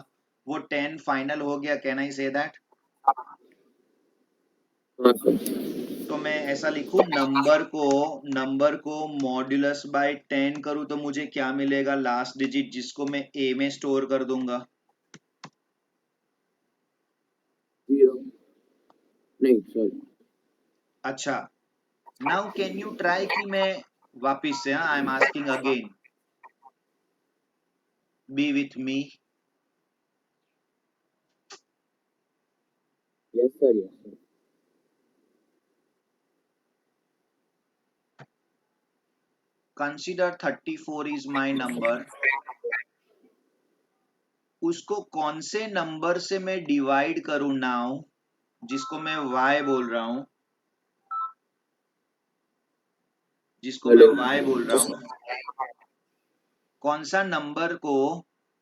वो 10 फाइनल हो गया? Can I say that? हाँ सर। तो मैं ऐसा लिखूं, नंबर को मॉड्यूलस बाय 10 करूं तो मुझे क्या मिलेगा? लास्ट डिजिट जिसको मैं ए में स्टोर कर दूंगा। 0. नहीं सॉरी। अच्छा, नाउ कैन यू ट्राई कि मैं वापिस से, हाँ, आई am asking again, B with me. Yes sir yes sir. Consider 34 is my number. उसको कौन से नंबर से मैं डिवाइड करूं नाउ, जिसको मैं y बोल रहा हूं, जिसको मैं हेलो। y बोल रहा हूं, कौन सा नंबर को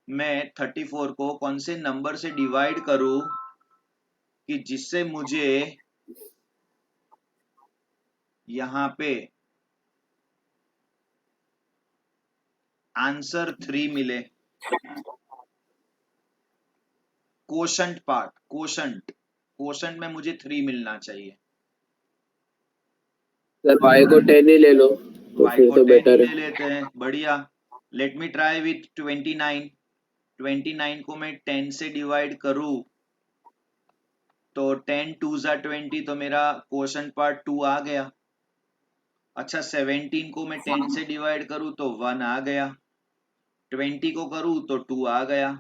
मैं 34 को कौन से नंबर से डिवाइड करूं कि जिससे मुझे यहाँ पे आंसर 3 मिले? कोशंट पार्ट, कोशंट में मुझे 3 मिलना चाहिए। सर y को 10 ही ले लो तो y फिर को तो 10 ही बेटर ले है। लेते हैं, बढ़िया। Let me try with 29। 29 को मैं 10 से डिवाइड करूं तो 10 2 ज़ा 20, तो मेरा क्वोशंट पार्ट 2 आ गया। अच्छा 17 को मैं 10 से डिवाइड करूँ तो 1 आ गया, 20 को करूँ तो 2 आ गया,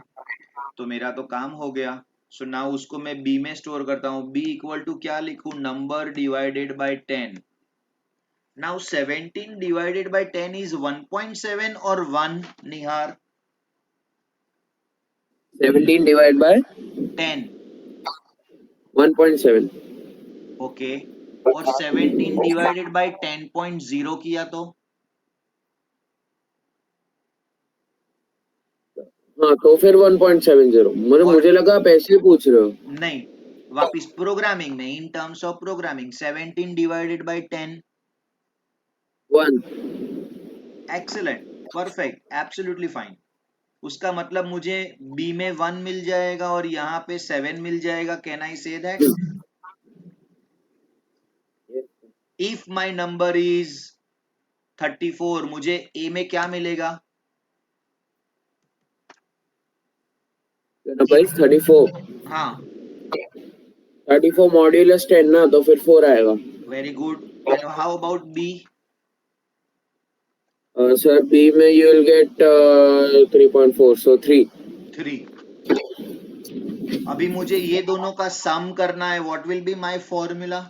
तो मेरा तो काम हो गया। सो नाउ उसको मैं बी में स्टोर करता हूँ। बी इक्वल टू क्या लिखूं? Number divided by 10। Now 17 divided by 10 is 1.7 और 1, निहार? 17 डिवाइड बाय 10। 1.7। ओके, और 17 डिवाइडेड बाय 10.0 किया तो? हाँ तो फिर 1.70। और मुझे लगा आप ऐसे ही पूछ रहे हो। नहीं, वापिस प्रोग्रामिंग में, इन terms of programming 17 divided by 10। 1। Excellent, perfect, absolutely fine. उसका मतलब मुझे बी में 1 मिल जाएगा और यहाँ पे 7 मिल जाएगा। Can I say that if my number is 34, मुझे ए में क्या मिलेगा? Number is 34। हाँ, 34 मॉड्यूलस 10 ना, तो फिर 4 आएगा। Very good. And how about B? Sir B में यू विल गेट 3.4, सो 3। 3। अभी मुझे ये दोनों का सम करना है। What will be my formula?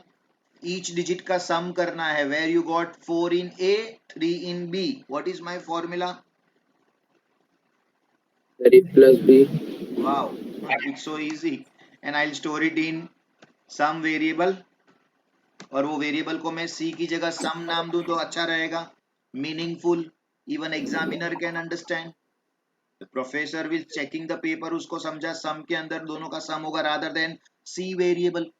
Each digit का सम करना है। Where you got 4 in A, 3 in B, what is my formula? 3 plus B. Wow, it's so easy. And I'll store it in some variable, और वो variable को मैं सी की जगह सम नाम दूं तो अच्छा रहेगा, meaningful, even examiner can understand. Professor will checking the paper, उसको समझा सम के अंदर दोनों का सम होगा रादर देन सी वेरिएबल।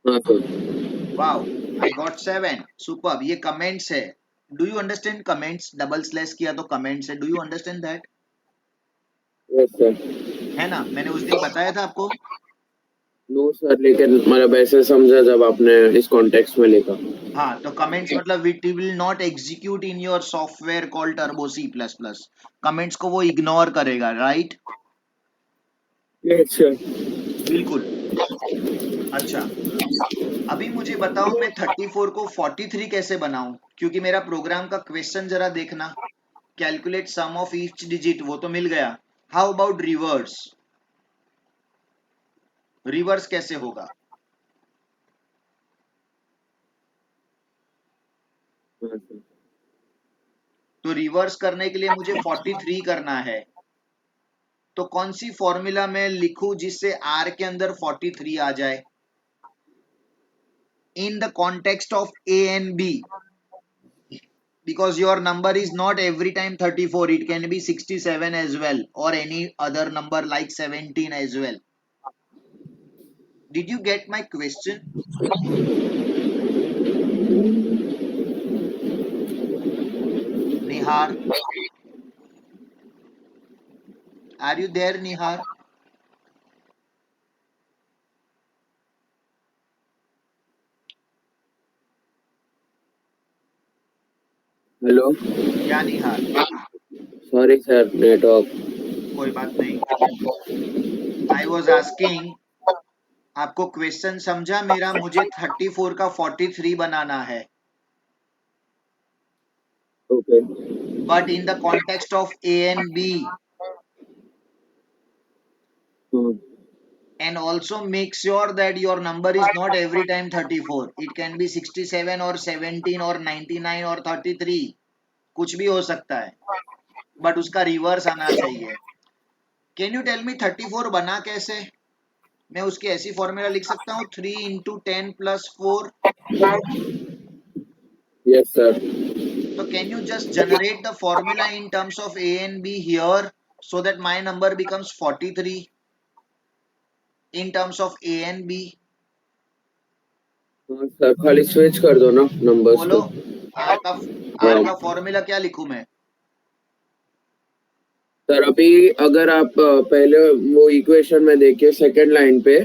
हाँ sir. Wow, I got 7, superb. ये कमेंट्स है। Do you understand comments? Double slash किया तो कमेंट्स है। Do you understand that? Yes sir. है ना, मैंने उस दिन बताया था आपको। नो सर, लेकिन मतलब ऐसे समझा जब आपने इस कॉन्टेक्स्ट में लिखा। हाँ, तो कमेंट्स मतलब it will not execute in your software called turbo C plus plus. Comments को वो इग्नोर करेगा, राइट? Yes sir. बिल्कुल। अच्छा, अभी मुझे बताओ मैं 34 को 43 कैसे बनाऊं, क्योंकि मेरा प्रोग्राम का क्वेश्चन जरा देखना। Calculate sum of each digit, वो तो मिल गया। How about reverse? रिवर्स कैसे होगा? हाँ सर। तो रिवर्स करने के लिए मुझे 43 करना है। तो कौन सी फॉर्मूला मैं लिखूं जिससे आर के अंदर 43 आ जाए? In the context of A and B, because your number is not every time 34, it can be 67 as well, or any other number like 17 as well. Did you get my question? Nihar, are you there, Nihar? Hello. क्या Nihar? Sorry sir, network. कोई बात नहीं। I was asking, आपको question समझा मेरा? मुझे 34 का 43 बनाना है, okay. But in the context of A and B, and also make sure that your number is not every time 34. It can be 67 or 17 or 99 or 33, कुछ भी हो सकता है, बट उसका रिवर्स आना चाहिए। कैन यू टेल मी 34 बना कैसे? मैं उसकी ऐसी फॉर्मूला लिख सकता हूँ, 3 इंटू 10 प्लस 4। Yes sir. तो can you just generate the formula in terms of A and B here, so that my number becomes 43 in terms of a and b? हाँ सर, खाली स्विच कर दो ना numbers बोलो, को। Are का are हाँ का फॉर्मूला क्या लिखूं मैं? सर, अभी अगर आप पहले वो इक्वेशन में देखिए सेकंड लाइन पे,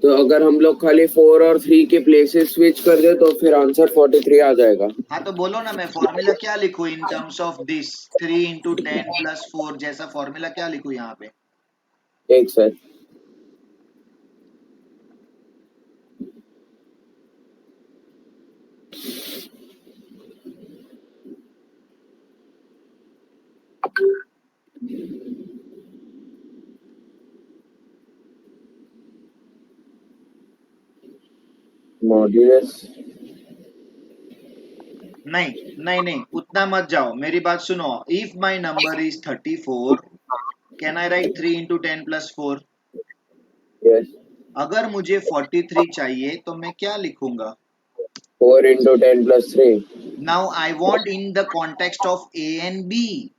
तो अगर हम लोग खाली 4 और 3 के प्लेसेस स्विच कर दे तो फिर आंसर 43 आ जाएगा। हाँ, तो बोलो ना, मैं फॉर्मूला क्या लिखूं इन terms of this 3 into 10 plus 4 जैसा फॉर्मूला क्या लिखूं यहाँ पे? एक सर। मॉड्यूलस नहीं नहीं नहीं, उतना मत जाओ, मेरी बात सुनो। If my number is 34, can I right 3 into 10 plus 4? Yes अगर मुझे 43 चाहिए तो मैं क्या लिखूंगा? 4 into 10 plus 3 now I want in the context of A and B.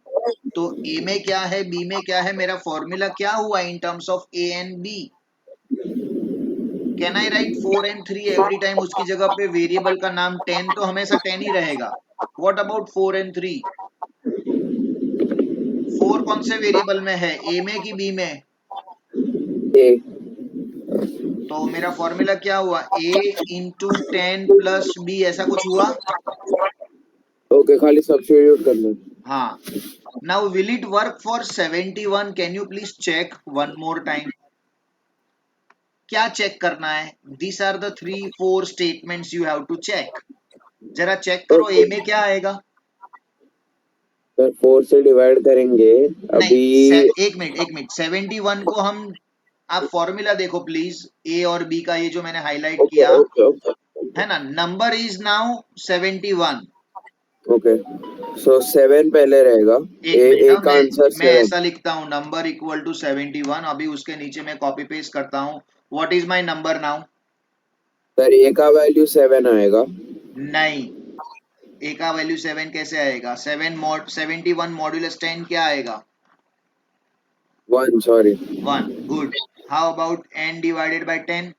तो ए में क्या है, बी में क्या है, मेरा फॉर्मूला क्या हुआ in terms of A and B? Can I write 4 and 3 every time? उसकी जगह पे वेरिएबल का नाम 10 तो हमेशा 10 ही रहेगा। What about 4 and 3? 4 कौन से वेरिएबल में है, ए में कि बी में? ए तो मेरा फॉर्मूला क्या हुआ, ए इंटू 10 प्लस बी, ऐसा कुछ हुआ। ओके खाली सब्स्टिट्यूट करना हाँ, now will it work for 71? Can you please check one more time? क्या चेक करना है? This are the 3 4 statements you have to check. जरा चेक करो, ए ओके में क्या आएगा? सर 4 से डिवाइड करेंगे नहीं, अभी एक मिनट एक मिनट, 71 को हम, आप फॉर्मूला देखो प्लीज, ए और बी का, ये जो मैंने हाईलाइट ओके किया ओके ओके है ना, number is now 71। Okay so 7 पहले रहेगा एक मिनट, ए हाँ, का आंसर मैं 7 ऐसा लिखता हूं, नंबर इक्वल टू 71। अभी उसके नीचे मैं कॉपी पेस्ट करता हूं। What is my number now? Sir A का वैल्यू 7 आएगा नहीं, ए का वैल्यू 7 कैसे आएगा? 71 मॉड्यूलस 10 क्या आएगा? 1 sorry 1। Good. How about n divided by 10?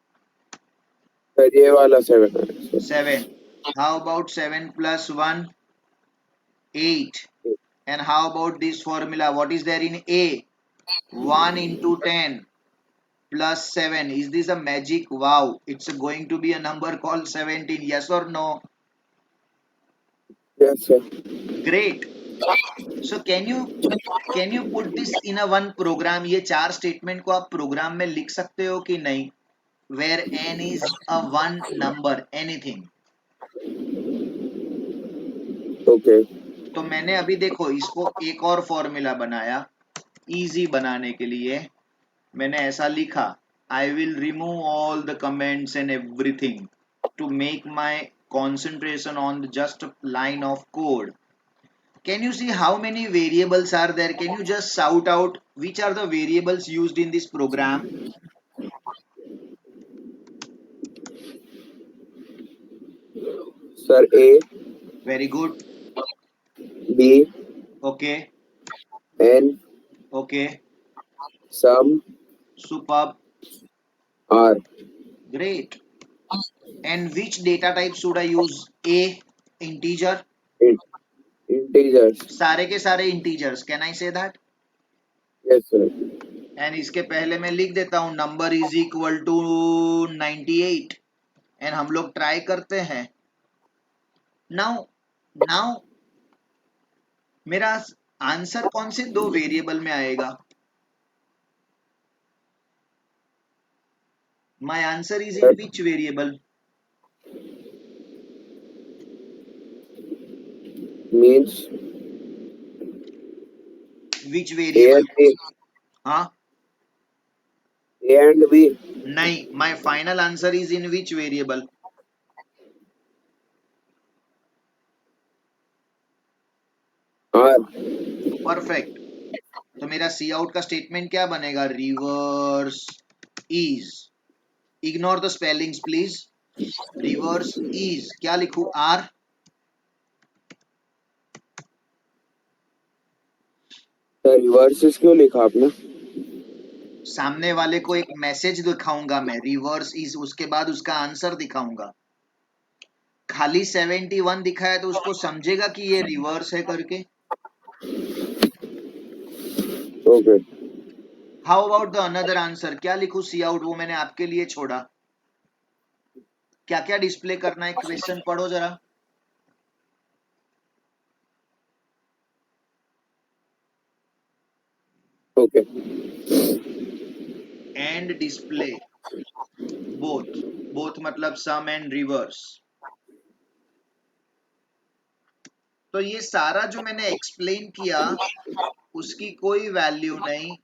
Sir ये वाला 7 आएगा 7। How about 7 plus 1? 8। And how about this formula? What is there in A? 1 into 10 plus 7. Is this a magic? Wow. It's going to be a number called 17. Yes or no? Yes sir Great. So can you put this in a one program? ये चार statement को आप programme में लिख सकते हो कि नहीं? Where n is a one number, anything. Okay तो मैंने अभी देखो इसको एक और फॉर्मूला बनाया इजी बनाने के लिए। मैंने ऐसा लिखा, I will remove all the comments and everything to make my concentration on just a line of code. Can you see how many variables are there? Can you just shout out which are the variables used in this program? Sir A Very good. B Okay. N Okay. Sum Superb. R Great. And which data type should I use? A, integer. Integers सारे के सारे integers. Can I say that? Yes sir and इसके पहले मैं लिख देता हूं number is equal to 98। And हम लोग ट्राई करते हैं। नाउ नाउ मेरा आंसर कौन से दो वेरिएबल में आएगा? My answer is in which variable? Means which A variable? And B हाँ, ए एंड बी नहीं, my final answer is in which variable? R perfect. तो मेरा सी आउट का स्टेटमेंट क्या बनेगा? Reverse is, ignore the spellings please. Reverse is क्या लिखू? Are. Sir reverses क्यों लिखा आपने सामने वाले को एक मैसेज दिखाऊंगा मैं, रिवर्स इज, उसके बाद उसका आंसर दिखाऊंगा। खाली 71 दिखाया तो उसको समझेगा कि ये रिवर्स है करके। Okay how about the another answer? क्या लिखू सी आउट? वो मैंने आपके लिए छोड़ा। क्या क्या डिस्प्ले करना है, क्वेश्चन पढ़ो जरा। Okay and display both, both मतलब सम एंड रिवर्स। तो ये सारा जो मैंने एक्सप्लेन किया उसकी कोई वैल्यू नहीं,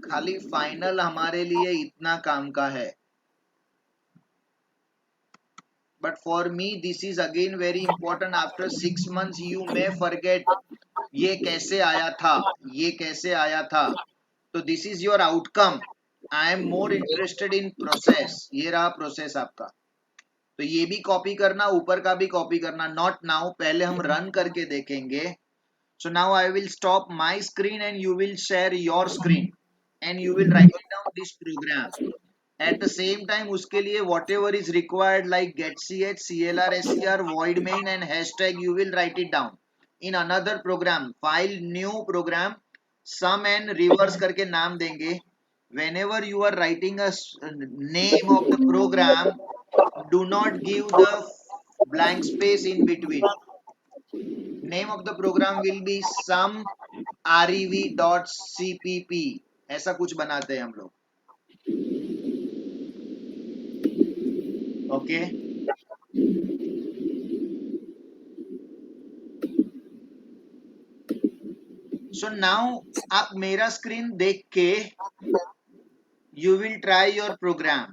खाली फाइनल हमारे लिए इतना काम का है। but for me this is again very important. After 6 months you may forget ये कैसे आया था, ये कैसे आया था. तो this is your outcome. I am more interested in process. ये रहा प्रोसेस आपका. तो ये भी कॉपी करना, ऊपर का भी कॉपी करना. नॉट नाउ, पहले हम रन करके देखेंगे. So now I will stop my screen and you will share your screen and you will write down this program. At the same time उसके लिए whatever is required like getch, clr, ser, void main and hashtag you will write it down in another program. File new program, sum and reverse करके नाम देंगे. Whenever you are writing a name of the program, do not give the blank space in between. Name of the program will be sum rev.cpp. ऐसा कुछ बनाते हैं हम लोग. Okay. So now आप मेरा स्क्रीन देख के you will try your program.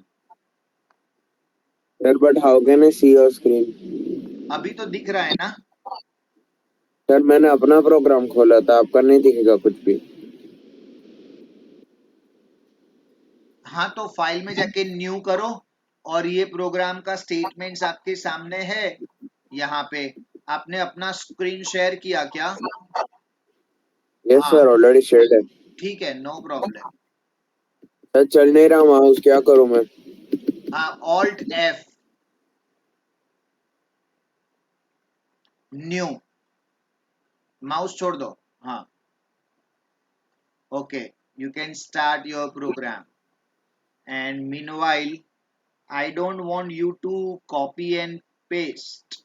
Sir but how can I see your screen? अभी तो दिख रहा है ना. सर मैंने अपना प्रोग्राम खोला था, आपका नहीं दिखेगा कुछ भी. हाँ तो फाइल में जाके न्यू करो और ये प्रोग्राम का स्टेटमेंट्स आपके सामने है. यहाँ पे आपने अपना स्क्रीन शेयर किया क्या? यस हाँ सर, ऑलरेडी शेयर्ड है. ठीक है, नो प्रॉब्लम. सर चल नहीं रहा माउस, क्या करूं मैं? हाँ, ऑल्ट एफ, न्यू, माउस छोड़ दो. हाँ okay, you can start your program. And meanwhile I don't want you to copy and paste,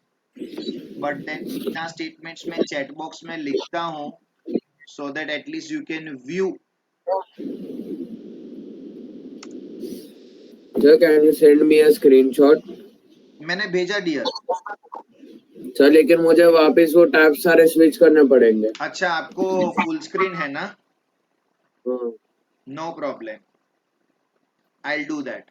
but then इतना statements में chat box में लिखता हूँ so that at least you can view. Sir can you send me a screenshot? मैंने भेजा dear. Sir लेकिन मुझे वापस वो टैब सारे स्विच करने पड़ेंगे. अच्छा आपको फुल स्क्रीन है ना? हाँ. No problem, I'll do that.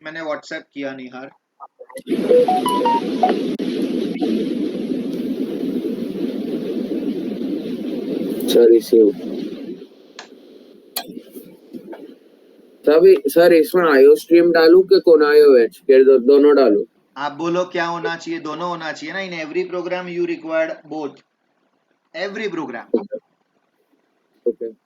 मैंने व्हाट्सएप किया निहार. Sir receive. तभी सर इसमें आईओ स्ट्रीम डालूं कि कौन आईओ एच के दोनों डालूं? आप बोलो क्या होना चाहिए? दोनों होना चाहिए ना. In every programme you required both. Every programme. Okay.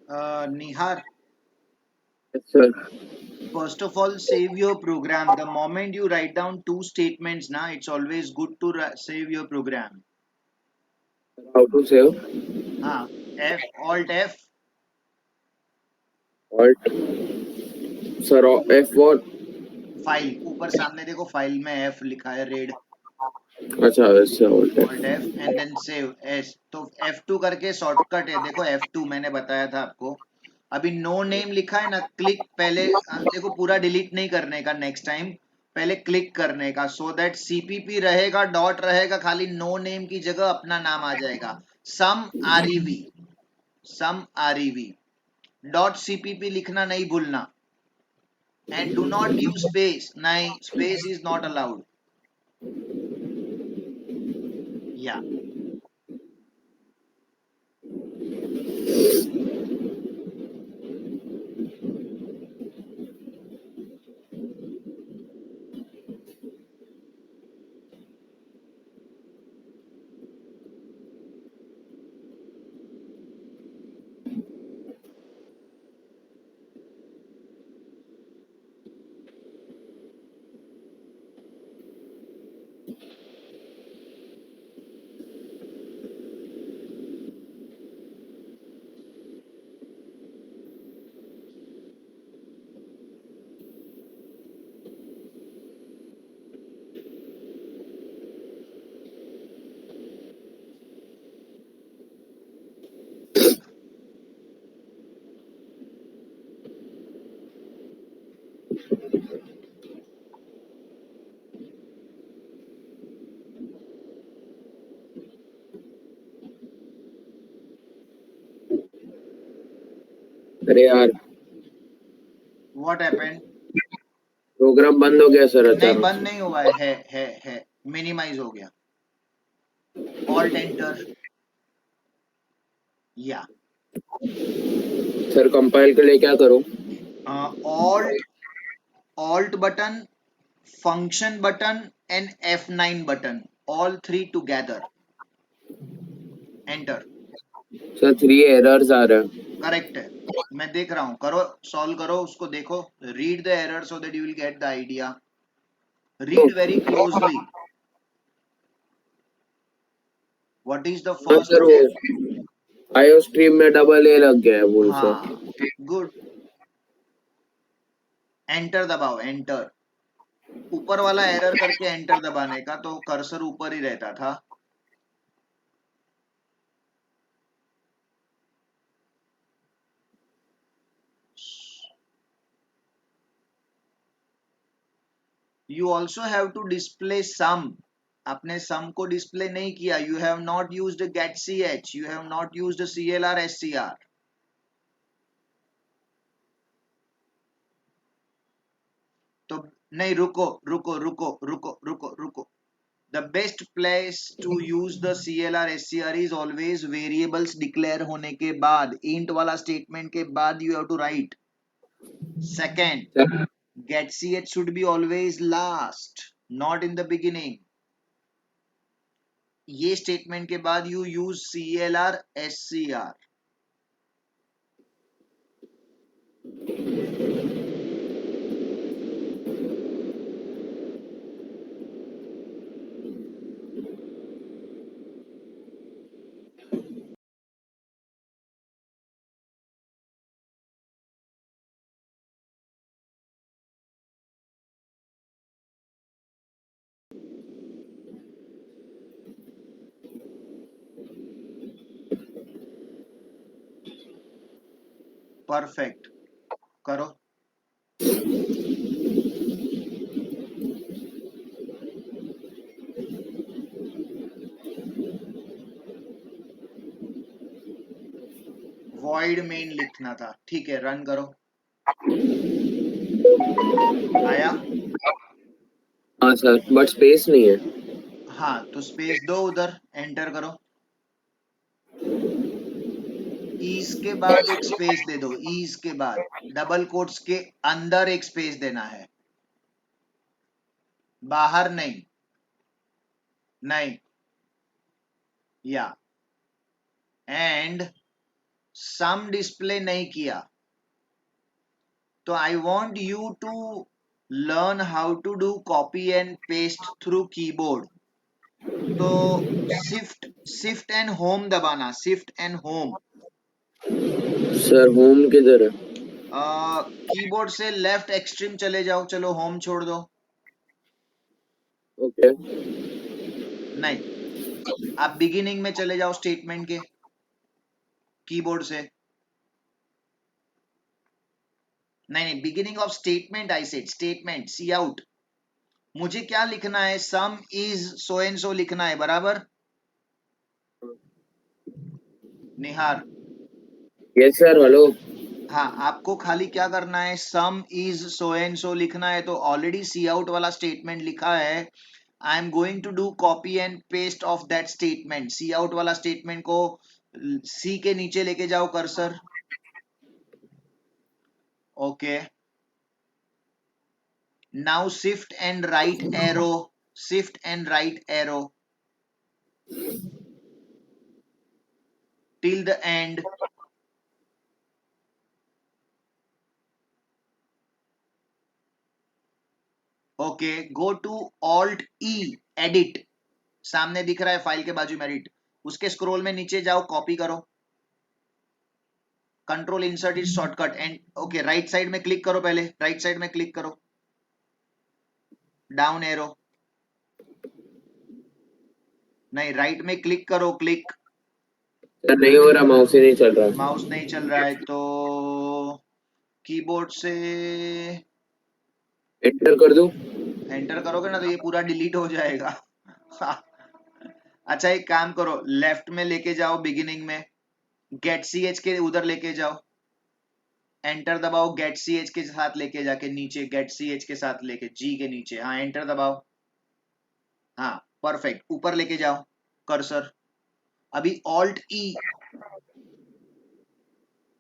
Nihar, Yes, sir. first of all, save your program. The moment you write down two statements, na, it's always good to save your program. How to save? हाँ, Alt F, Alt. Sir, F what? File ऊपर सामने देखो, file में F लिखा है red. अच्छा, वैसे Alt Alt F. F and then save as. तो F2 करके शॉर्टकट है, देखो F2 मैंने बताया था आपको. अभी नो नेम लिखा है ना, क्लिक पहले देखो, पूरा डिलीट नहीं करने का नेक्स्ट टाइम, पहले क्लिक करने का, सो दैट सीपीपी रहेगा, डॉट रहेगा, खाली नो नेम की जगह अपना नाम आ जाएगा. सम आरईवी, सम आरईवी, डॉट सीपीपी लिखना नहीं भूलना. And do not give space, नहीं, स्पेस इज नॉट अलाउड. या अरे यार, व्हाट हैपेंड? प्रोग्राम बंद हो गया सर नहीं, अचानक बंद से. नहीं हुआ है मिनिमाइज हो गया. Alt enter. या सर कंपाइल के लिए क्या करूं? Alt, alt button, function button and F9 button, all three together. Enter. Sir 3 errors आ रहे हैं. करेक्ट है, मैं देख रहा हूं, करो, सॉल्व करो उसको, देखो, read the error so that you will get the idea. Read very closely. What is the हाँ फर्स्ट सर, एरर? वो आईओ स्ट्रीम में डबल ए लग गया है भूल से. हाँ, गुड. एंटर दबाओ, एंटर. ऊपर वाला एरर करके एंटर दबाने का, तो कर्सर ऊपर ही रहता था. You also have to display sum. आपने सम को डिस्प्ले नहीं किया. You have not used get C H, you have not used CLR SCR. तो नहीं, रुको रुको रुको रुको रुको रुको. The best place to use the CLR SCR is always variables declare होने के बाद, int वाला statement के बाद you have to write. Second, sir get ch should be always last, not in the beginning. ये statement के बाद you use CLR SCR. Perfect. करो. void main लिखना था. ठीक है, रन करो. आया? हाँ सर, बट स्पेस नहीं है. हाँ, तो स्पेस दो उधर, एंटर करो. ईज के बाद एक स्पेस दे दो. ईज के बाद डबल कोट्स के अंदर एक स्पेस देना है, बाहर नहीं. नहीं. या एंड सम डिस्प्ले नहीं किया, तो I want you to learn how to do copy and paste through keyboard. तो शिफ्ट शिफ्ट एंड होम दबाना, shift and home. Sir home किधर है? कीबोर्ड से लेफ्ट एक्सट्रीम चले जाओ, चलो होम छोड़ दो। ओके नहीं, आप बिगिनिंग में चले जाओ स्टेटमेंट के, कीबोर्ड से। नहीं, beginning of statement, I said statement, C out. मुझे क्या लिखना है, सम इज सो एंड सो लिखना है, बराबर। निहार, यस सर हेलो। हाँ, आपको खाली क्या करना है, सम इज सो एंड सो लिखना है। तो ऑलरेडी सी आउट वाला स्टेटमेंट लिखा है, I am going to do copy and paste of that statement. C out वाला स्टेटमेंट को सी के नीचे लेके जाओ cursor. Okay, now shift and right arrow, shift and right arrow till the end. Okay, go to alt E, edit. सामने दिख रहा है फाइल के बाजू में एडिट, उसके स्क्रॉल में नीचे जाओ, कॉपी करो, control insert is shortcut and okay, right side में क्लिक करो, पहले राइट साइड में क्लिक करो, डाउन एरो, नहीं राइट में क्लिक करो, क्लिक। सर नहीं हो रहा, माउस ही नहीं चल रहा। माउस नहीं चल रहा है तो कीबोर्ड से एंटर कर दूं? एंटर करोगे ना तो ये पूरा डिलीट हो जाएगा। अच्छा, एक काम करो, लेफ्ट में लेके जाओ, बिगिनिंग में गेट सी एच के उधर लेके जाओ, एंटर दबाओ, गेट सी एच के साथ लेके जाके नीचे, गेट सी एच के साथ लेके जी के नीचे, हाँ एंटर दबाओ, हाँ परफेक्ट, ऊपर लेके जाओ कर्सर। अभी ऑल्ट ई,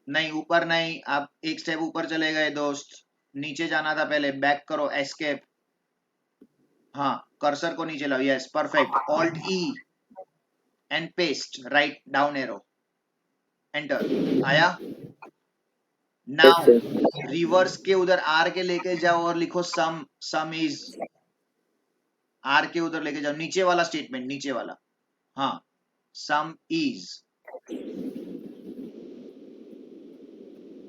नहीं ऊपर नहीं, आप एक स्टेप ऊपर चले गए दोस्त, नीचे जाना था पहले, बैक करो, एस्केप, हाँ कर्सर को नीचे लाओ, yes perfect, alt E and paste, right down arrow, enter, आया। Yes now sir. रिवर्स के उधर आर के लेके जाओ और लिखो सम, सम इज, आर के उधर लेके जाओ, नीचे वाला स्टेटमेंट, नीचे वाला, हाँ सम इज,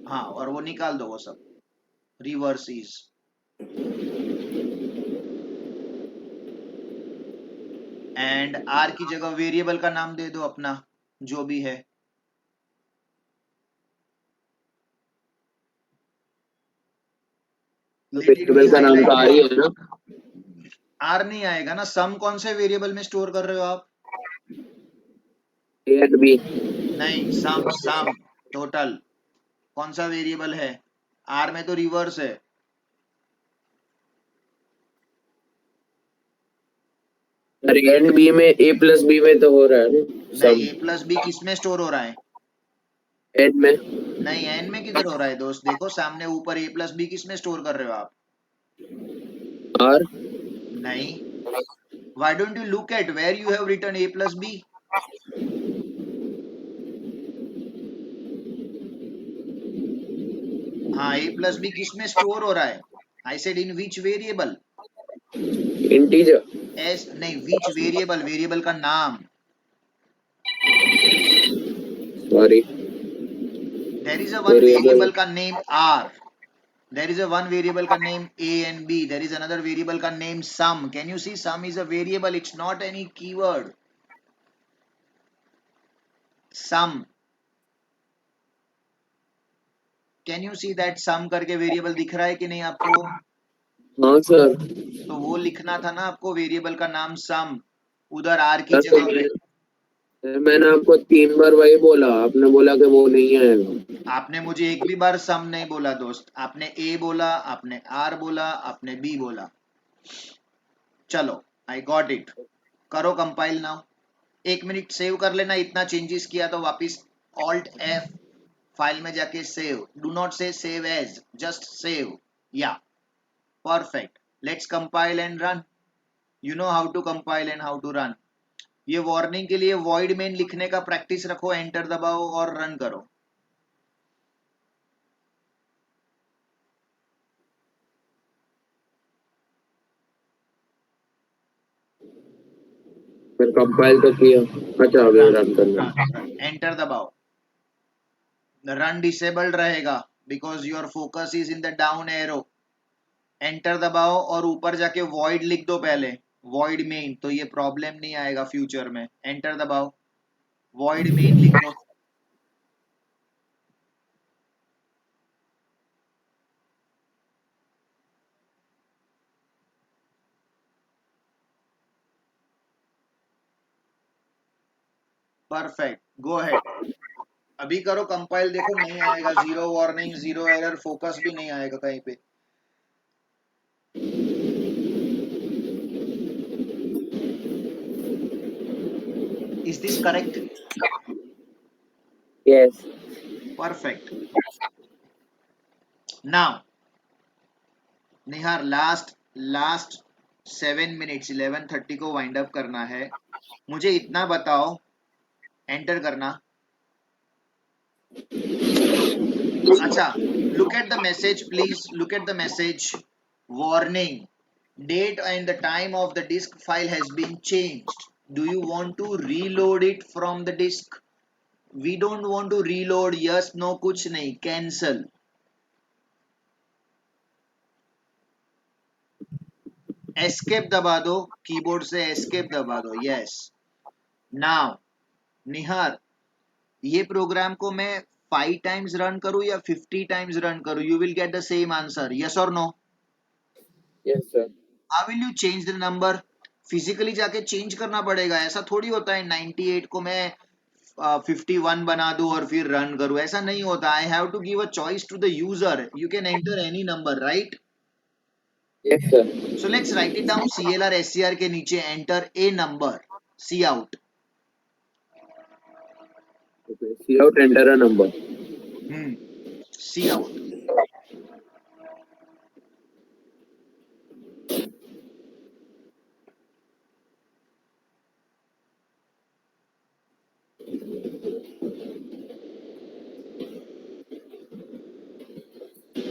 हाँ और वो निकाल दो वो सब, रिवर्स इज, एंड आर की जगह वेरिएबल का नाम दे दो अपना, जो भी है। लेट इट बी वेरिएबल का नाम तो आ रही हाईलाइटेड। है ना? आर नहीं आएगा ना, सम कौन से वेरिएबल में स्टोर कर रहे हो आप? A and B. नहीं, सम सम, टोटल कौन सा वेरिएबल है? आर में तो रिवर्स है। सर ए एंड बी में, ए प्लस बी में तो हो रहा है ना नहीं, सम। ए प्लस बी किस में स्टोर हो रहा है? एंड में। नहीं, एन में किधर हो रहा है दोस्त, देखो सामने ऊपर, ए प्लस बी किस में स्टोर कर रहे हो आप? आर। नहीं, why don't you look at where you have written a plus b? हाँ, a plus b किस में स्टोर हो रहा है? I said in which variable? Integer. S नहीं, which variable, वेरिएबल का नाम। Sorry. There is a one variable. variable का name r, there is a one variable का name a and b, there is another variable का name sum. Can you see sum is a variable, it's not any keyword. Sum, can you see that sum करके variable दिख रहा है कि नहीं आपको? हाँ सर। तो वो लिखना था ना आपको, वेरिएबल का नाम सम, उधर आर की सर तो जगह पे। मैंने आपको 3 बार वही बोला, आपने बोला कि वो नहीं आएगा। आपने मुझे एक भी बार सम नहीं बोला दोस्त, आपने ए बोला, आपने आर बोला, आपने बी बोला। चलो, आई गॉट इट, करो कंपाइल नाउ। 1 मिनट सेव कर लेना, इतना चेंजेस किया तो वापिस ऑल्ट एफ, फाइल में जाके save, do not say save as, just save, या perfect. Let's compile and run. You know how to compile and how to run. ये वार्निंग के लिए वॉइड मेन लिखने का प्रैक्टिस रखो, एंटर दबाओ और रन करो। फिर कंपाइल तो किया। अच्छा अभी रन करना। एंटर दबाओ। रन डिसेबल्ड रहेगा because your focus is in the down arrow. Enter दबाओ और ऊपर जाके वॉइड लिख दो पहले, वॉइड मेन, तो ये प्रॉब्लम नहीं आएगा फ्यूचर में। एंटर दबाओ, वॉइड मेन लिख दो। Perfect, go ahead. अभी करो कंपाइल, देखो नहीं आएगा, zero warning, zero error, focus भी नहीं आएगा कहीं पे। Is this correct? Yes. Perfect. Now Nihar, last last 7 minutes, 11:30 को वाइंड अप करना है। मुझे इतना बताओ, एंटर करना। अच्छा, look at the message please, look at the message. Warning, date and the time of the disk file has been changed. Do you want to reload it from the disk? We don't want to reload, yes no कुछ नहीं, cancel. escape दबा दो, keyboard से escape दबा दो, yes. Now निहार, ये programme को मैं 5 टाइम्स रन करूं या 50 टाइम्स रन करूं, you will get the same answer, yes और no? Yes sir. How will you change the number? Physically जाके चेंज करना पड़ेगा, ऐसा थोड़ी होता है 98 को मैं 51 बना दूं और फिर रन करूं, ऐसा नहीं होता। I have to give a choice to the user, you can enter any number, right? Yes sir. So let's write it down, CLR SCR के नीचे enter a number, C out. Okay, C out enter a number. C out.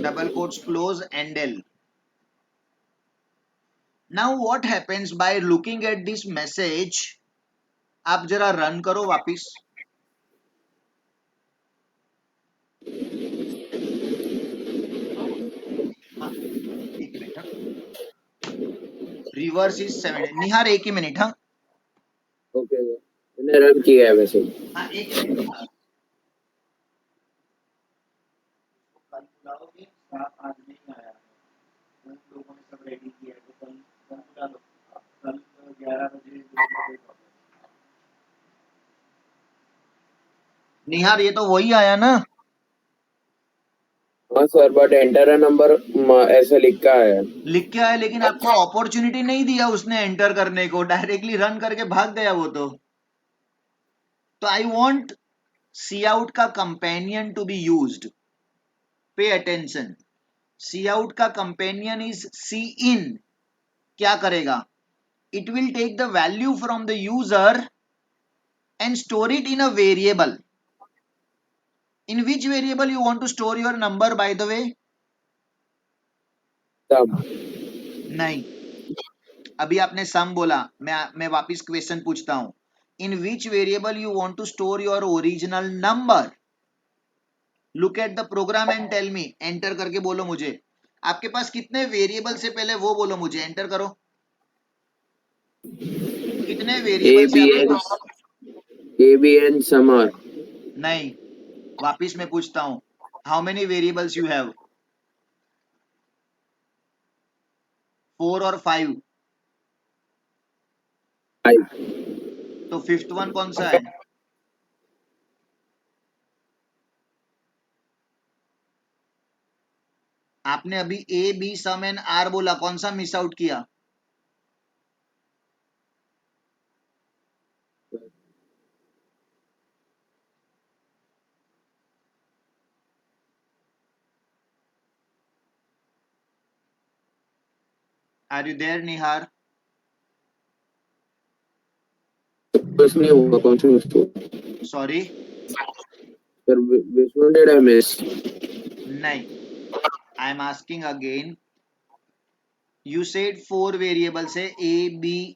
Double quotes close and L. Now what happens by looking at this message? आप जरा run करो वापिस। हाँ, एक minute, हाँ, reverse is 7, निहार एक ही मिनट, हाँ okay मैंने रन किया है वैसे। हाँ एक मिनट निहार। कल बुलाओगे, स्टाफ आज नहीं आया है, उन लोगों ने सब रेडी किया है, तो कल कल बुला लो, कल 11 बजे। निहार ये तो वही आया ना? हाँ sir, but enter a number ऐसा लिख का है। लिख के आया, लेकिन आपको अपॉर्चुनिटी नहीं दिया उसने एंटर करने को, डायरेक्टली रन करके भाग गया वो तो आई वॉन्ट सी आउट का companion to be used. Pay attention, C out का कंपेनियन इज सी इन। क्या करेगा? It will take the value from the user and store it in a variable. In which variable you want to store your number by the way? तब नहीं, अभी आपने सम बोला, मैं वापिस क्वेश्चन पूछता हूं, in which variable you want to store your original number? Look at the program and tell me, enter करके बोलो मुझे, आपके पास कितने वेरिएबल से, पहले वो बोलो मुझे, एंटर करो, कितने ए वेरिएबल से बी आपके एन, पास? ए बी एन समर। नहीं, वापिस मैं पूछता हूं, how many variables you have? 4 और 5, 5। तो फिफ्थ वन कौन सा है? आपने अभी A B sum and R बोला, कौन सा मिस आउट किया? Are you there Nihar? कुछ नहीं हुआ, कौन सी मिस हुआ? Sorry, sir which one did I miss? नहीं, I am asking again, you said 4 variables है, A B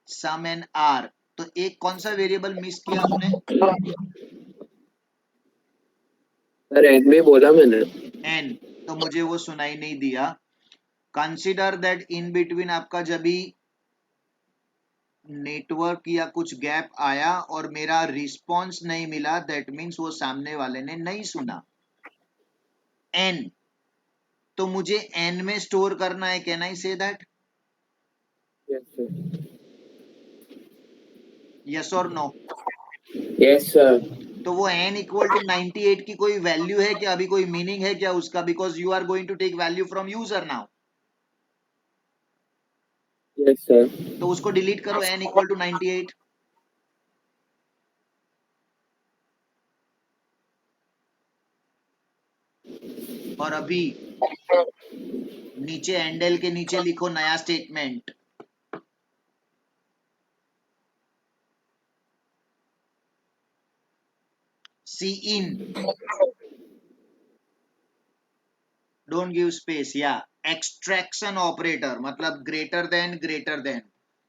sum and R, तो एक कौन सा वेरिएबल मिस किया हमने? सर एन में बोला मैंने। एन, तो मुझे वो सुनाई नहीं दिया। कंसिडर दैट इन बिटवीन आपका जब भी नेटवर्क या कुछ गैप आया और मेरा रिस्पॉन्स नहीं मिला, दैट मीन्स वो सामने वाले ने नहीं सुना। एन, तो मुझे एन में स्टोर करना है, can I say that? Yes sir. Yes और नो? Yes sir. तो वो n इक्वल टू 98 की कोई वैल्यू है क्या? अभी कोई मीनिंग है क्या उसका? Because you are going to take value from user now. Yes sir. तो उसको डिलीट करो, n इक्वल टू 98। और अभी नीचे एंडल के नीचे लिखो नया statement, C in, don't give space, या एक्सट्रैक्शन ऑपरेटर मतलब ग्रेटर देन।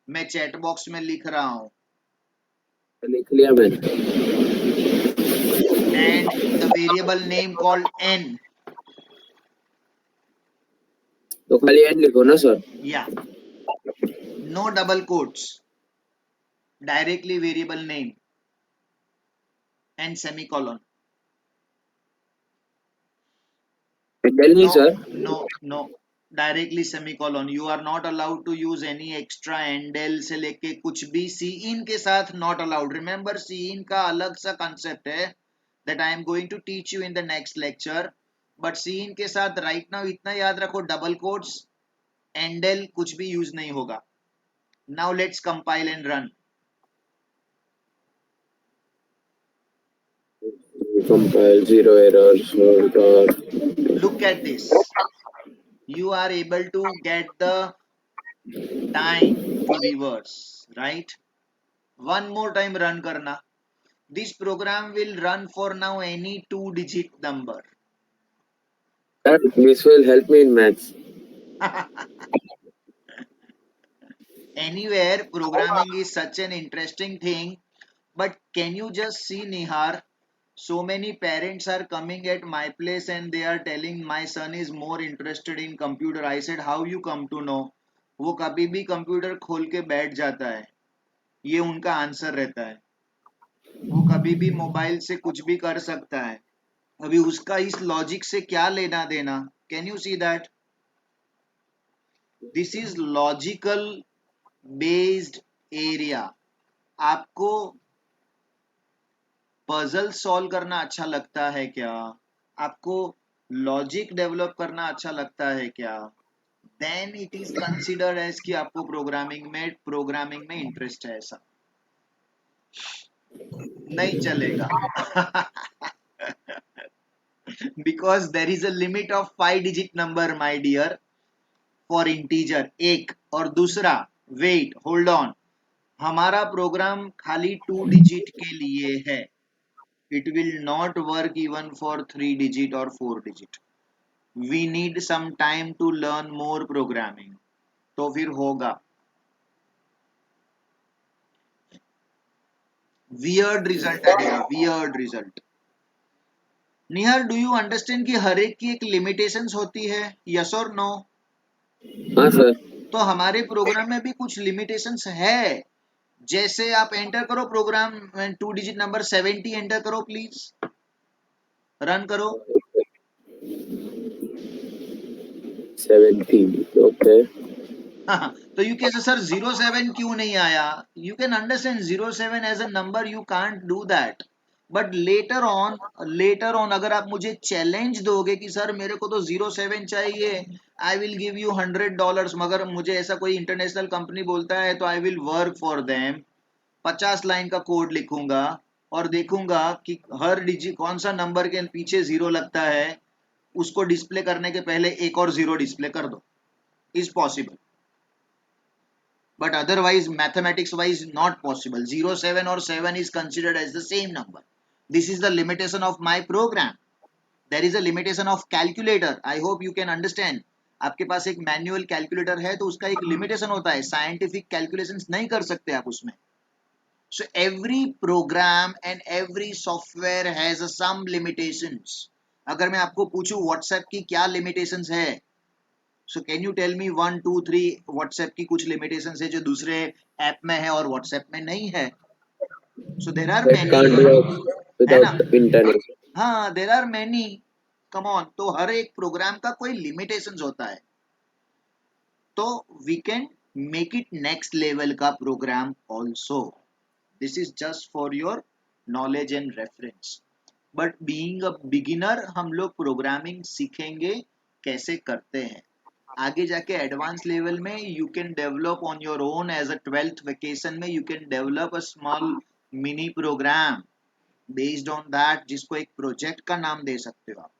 मैं चैट बॉक्स में लिख रहा हूं, लिख लिया मैंने। And the variable name called n, तो खाली एन लिखो ना सर। या no double quotes, directly variable name and semicolon. Endl नहीं No, sir. no, directly semicolon. You are not allowed to use any extra handle से लेके कुछ भी सी इन के साथ not allowed. Remember सी इन का अलग सा concept है that I am going to teach you in the next lecture. But सी इन के साथ right now इतना याद रखो, डबल कोट्स handle कुछ भी यूज नहीं होगा. Now let's compile and run. Compile zero errors. Look at this. You are able to get the time to reverse, right? One more time run करना. This program will run for now any 2-digit number. Sir, this will help me in maths. Anywhere, programming is such an interesting thing. But can you just see, Nihar? So many parents are coming at my place and they are telling my son is more interested in computer. I said, how you come to know? वो कभी भी computer खोल के बैठ जाता है, ये उनका आंसर रहता है. वो कभी भी मोबाइल से कुछ भी कर सकता है. अभी उसका इस लॉजिक से क्या लेना देना? Can you see that? This is logical based area. आपको पजल सॉल्व करना अच्छा लगता है क्या? आपको लॉजिक डेवलप करना अच्छा लगता है क्या? Then it is considered as कि आपको प्रोग्रामिंग में इंटरेस्ट है. ऐसा नहीं चलेगा. Because there is a limit of 5 digit number my dear for integer, एक. और दूसरा, वेट, होल्ड ऑन, हमारा प्रोग्राम खाली 2 डिजिट के लिए है. It will not work even for 3 digit और 4 digit. We need some time to learn more programming. तो फिर होगा. वियर्ड रिजल्ट आएगा, weird result. Nihar, do you understand कि हर एक की एक लिमिटेशंस होती है? यस और नो? हाँ सर। तो हमारे प्रोग्राम में भी कुछ लिमिटेशंस है. जैसे आप एंटर करो प्रोग्राम, 2 डिजिट नंबर 70 एंटर करो प्लीज, रन करो. 70. ओके. तो यू कैसे सर 07 क्यों नहीं आया? You can understand 07 as a number, you can't do that. But later on अगर आप मुझे चैलेंज दोगे कि सर मेरे को तो 07 चाहिए, आई विल गिव यू $100. मगर मुझे ऐसा कोई इंटरनेशनल कंपनी बोलता है तो I will work for them. 50 line का कोड लिखूंगा और देखूंगा कि हर डिजिट कौन सा नंबर के पीछे जीरो लगता है, उसको डिस्प्ले करने के पहले एक और जीरो डिस्प्ले कर दो. Is possible. But otherwise mathematics wise not possible. 07 or 7 is considered as the same number. This is the limitation of my program. There is a limitation of calculator. I hope you can understand. आपके पास एक manual calculator है तो उसका एक limitation होता है. Scientific calculations नहीं कर सकते आप उसमें. So every program and every software has some limitations. अगर मैं आपको पूछूं व्हाट्सएप की क्या limitations है, so can you tell me 1 2 3 WhatsApp की कुछ limitations है जो दूसरे ऐप में है और व्हाट्सएप में नहीं है? So there are That many, can't work है ना? without internet. हाँ, there are many. Come on, तो हर एक प्रोग्राम का कोई limitations होता है, तो we can make it next level का programme also. This is just for your knowledge and reference. But being a beginner, हम लोग प्रोग्रामिंग सीखेंगे कैसे करते हैं. आगे जाके एडवांस लेवल में you can develop on your own. As a 12th vacation में you can develop a small mini program based on that, जिसको एक प्रोजेक्ट का नाम दे सकते हो आप.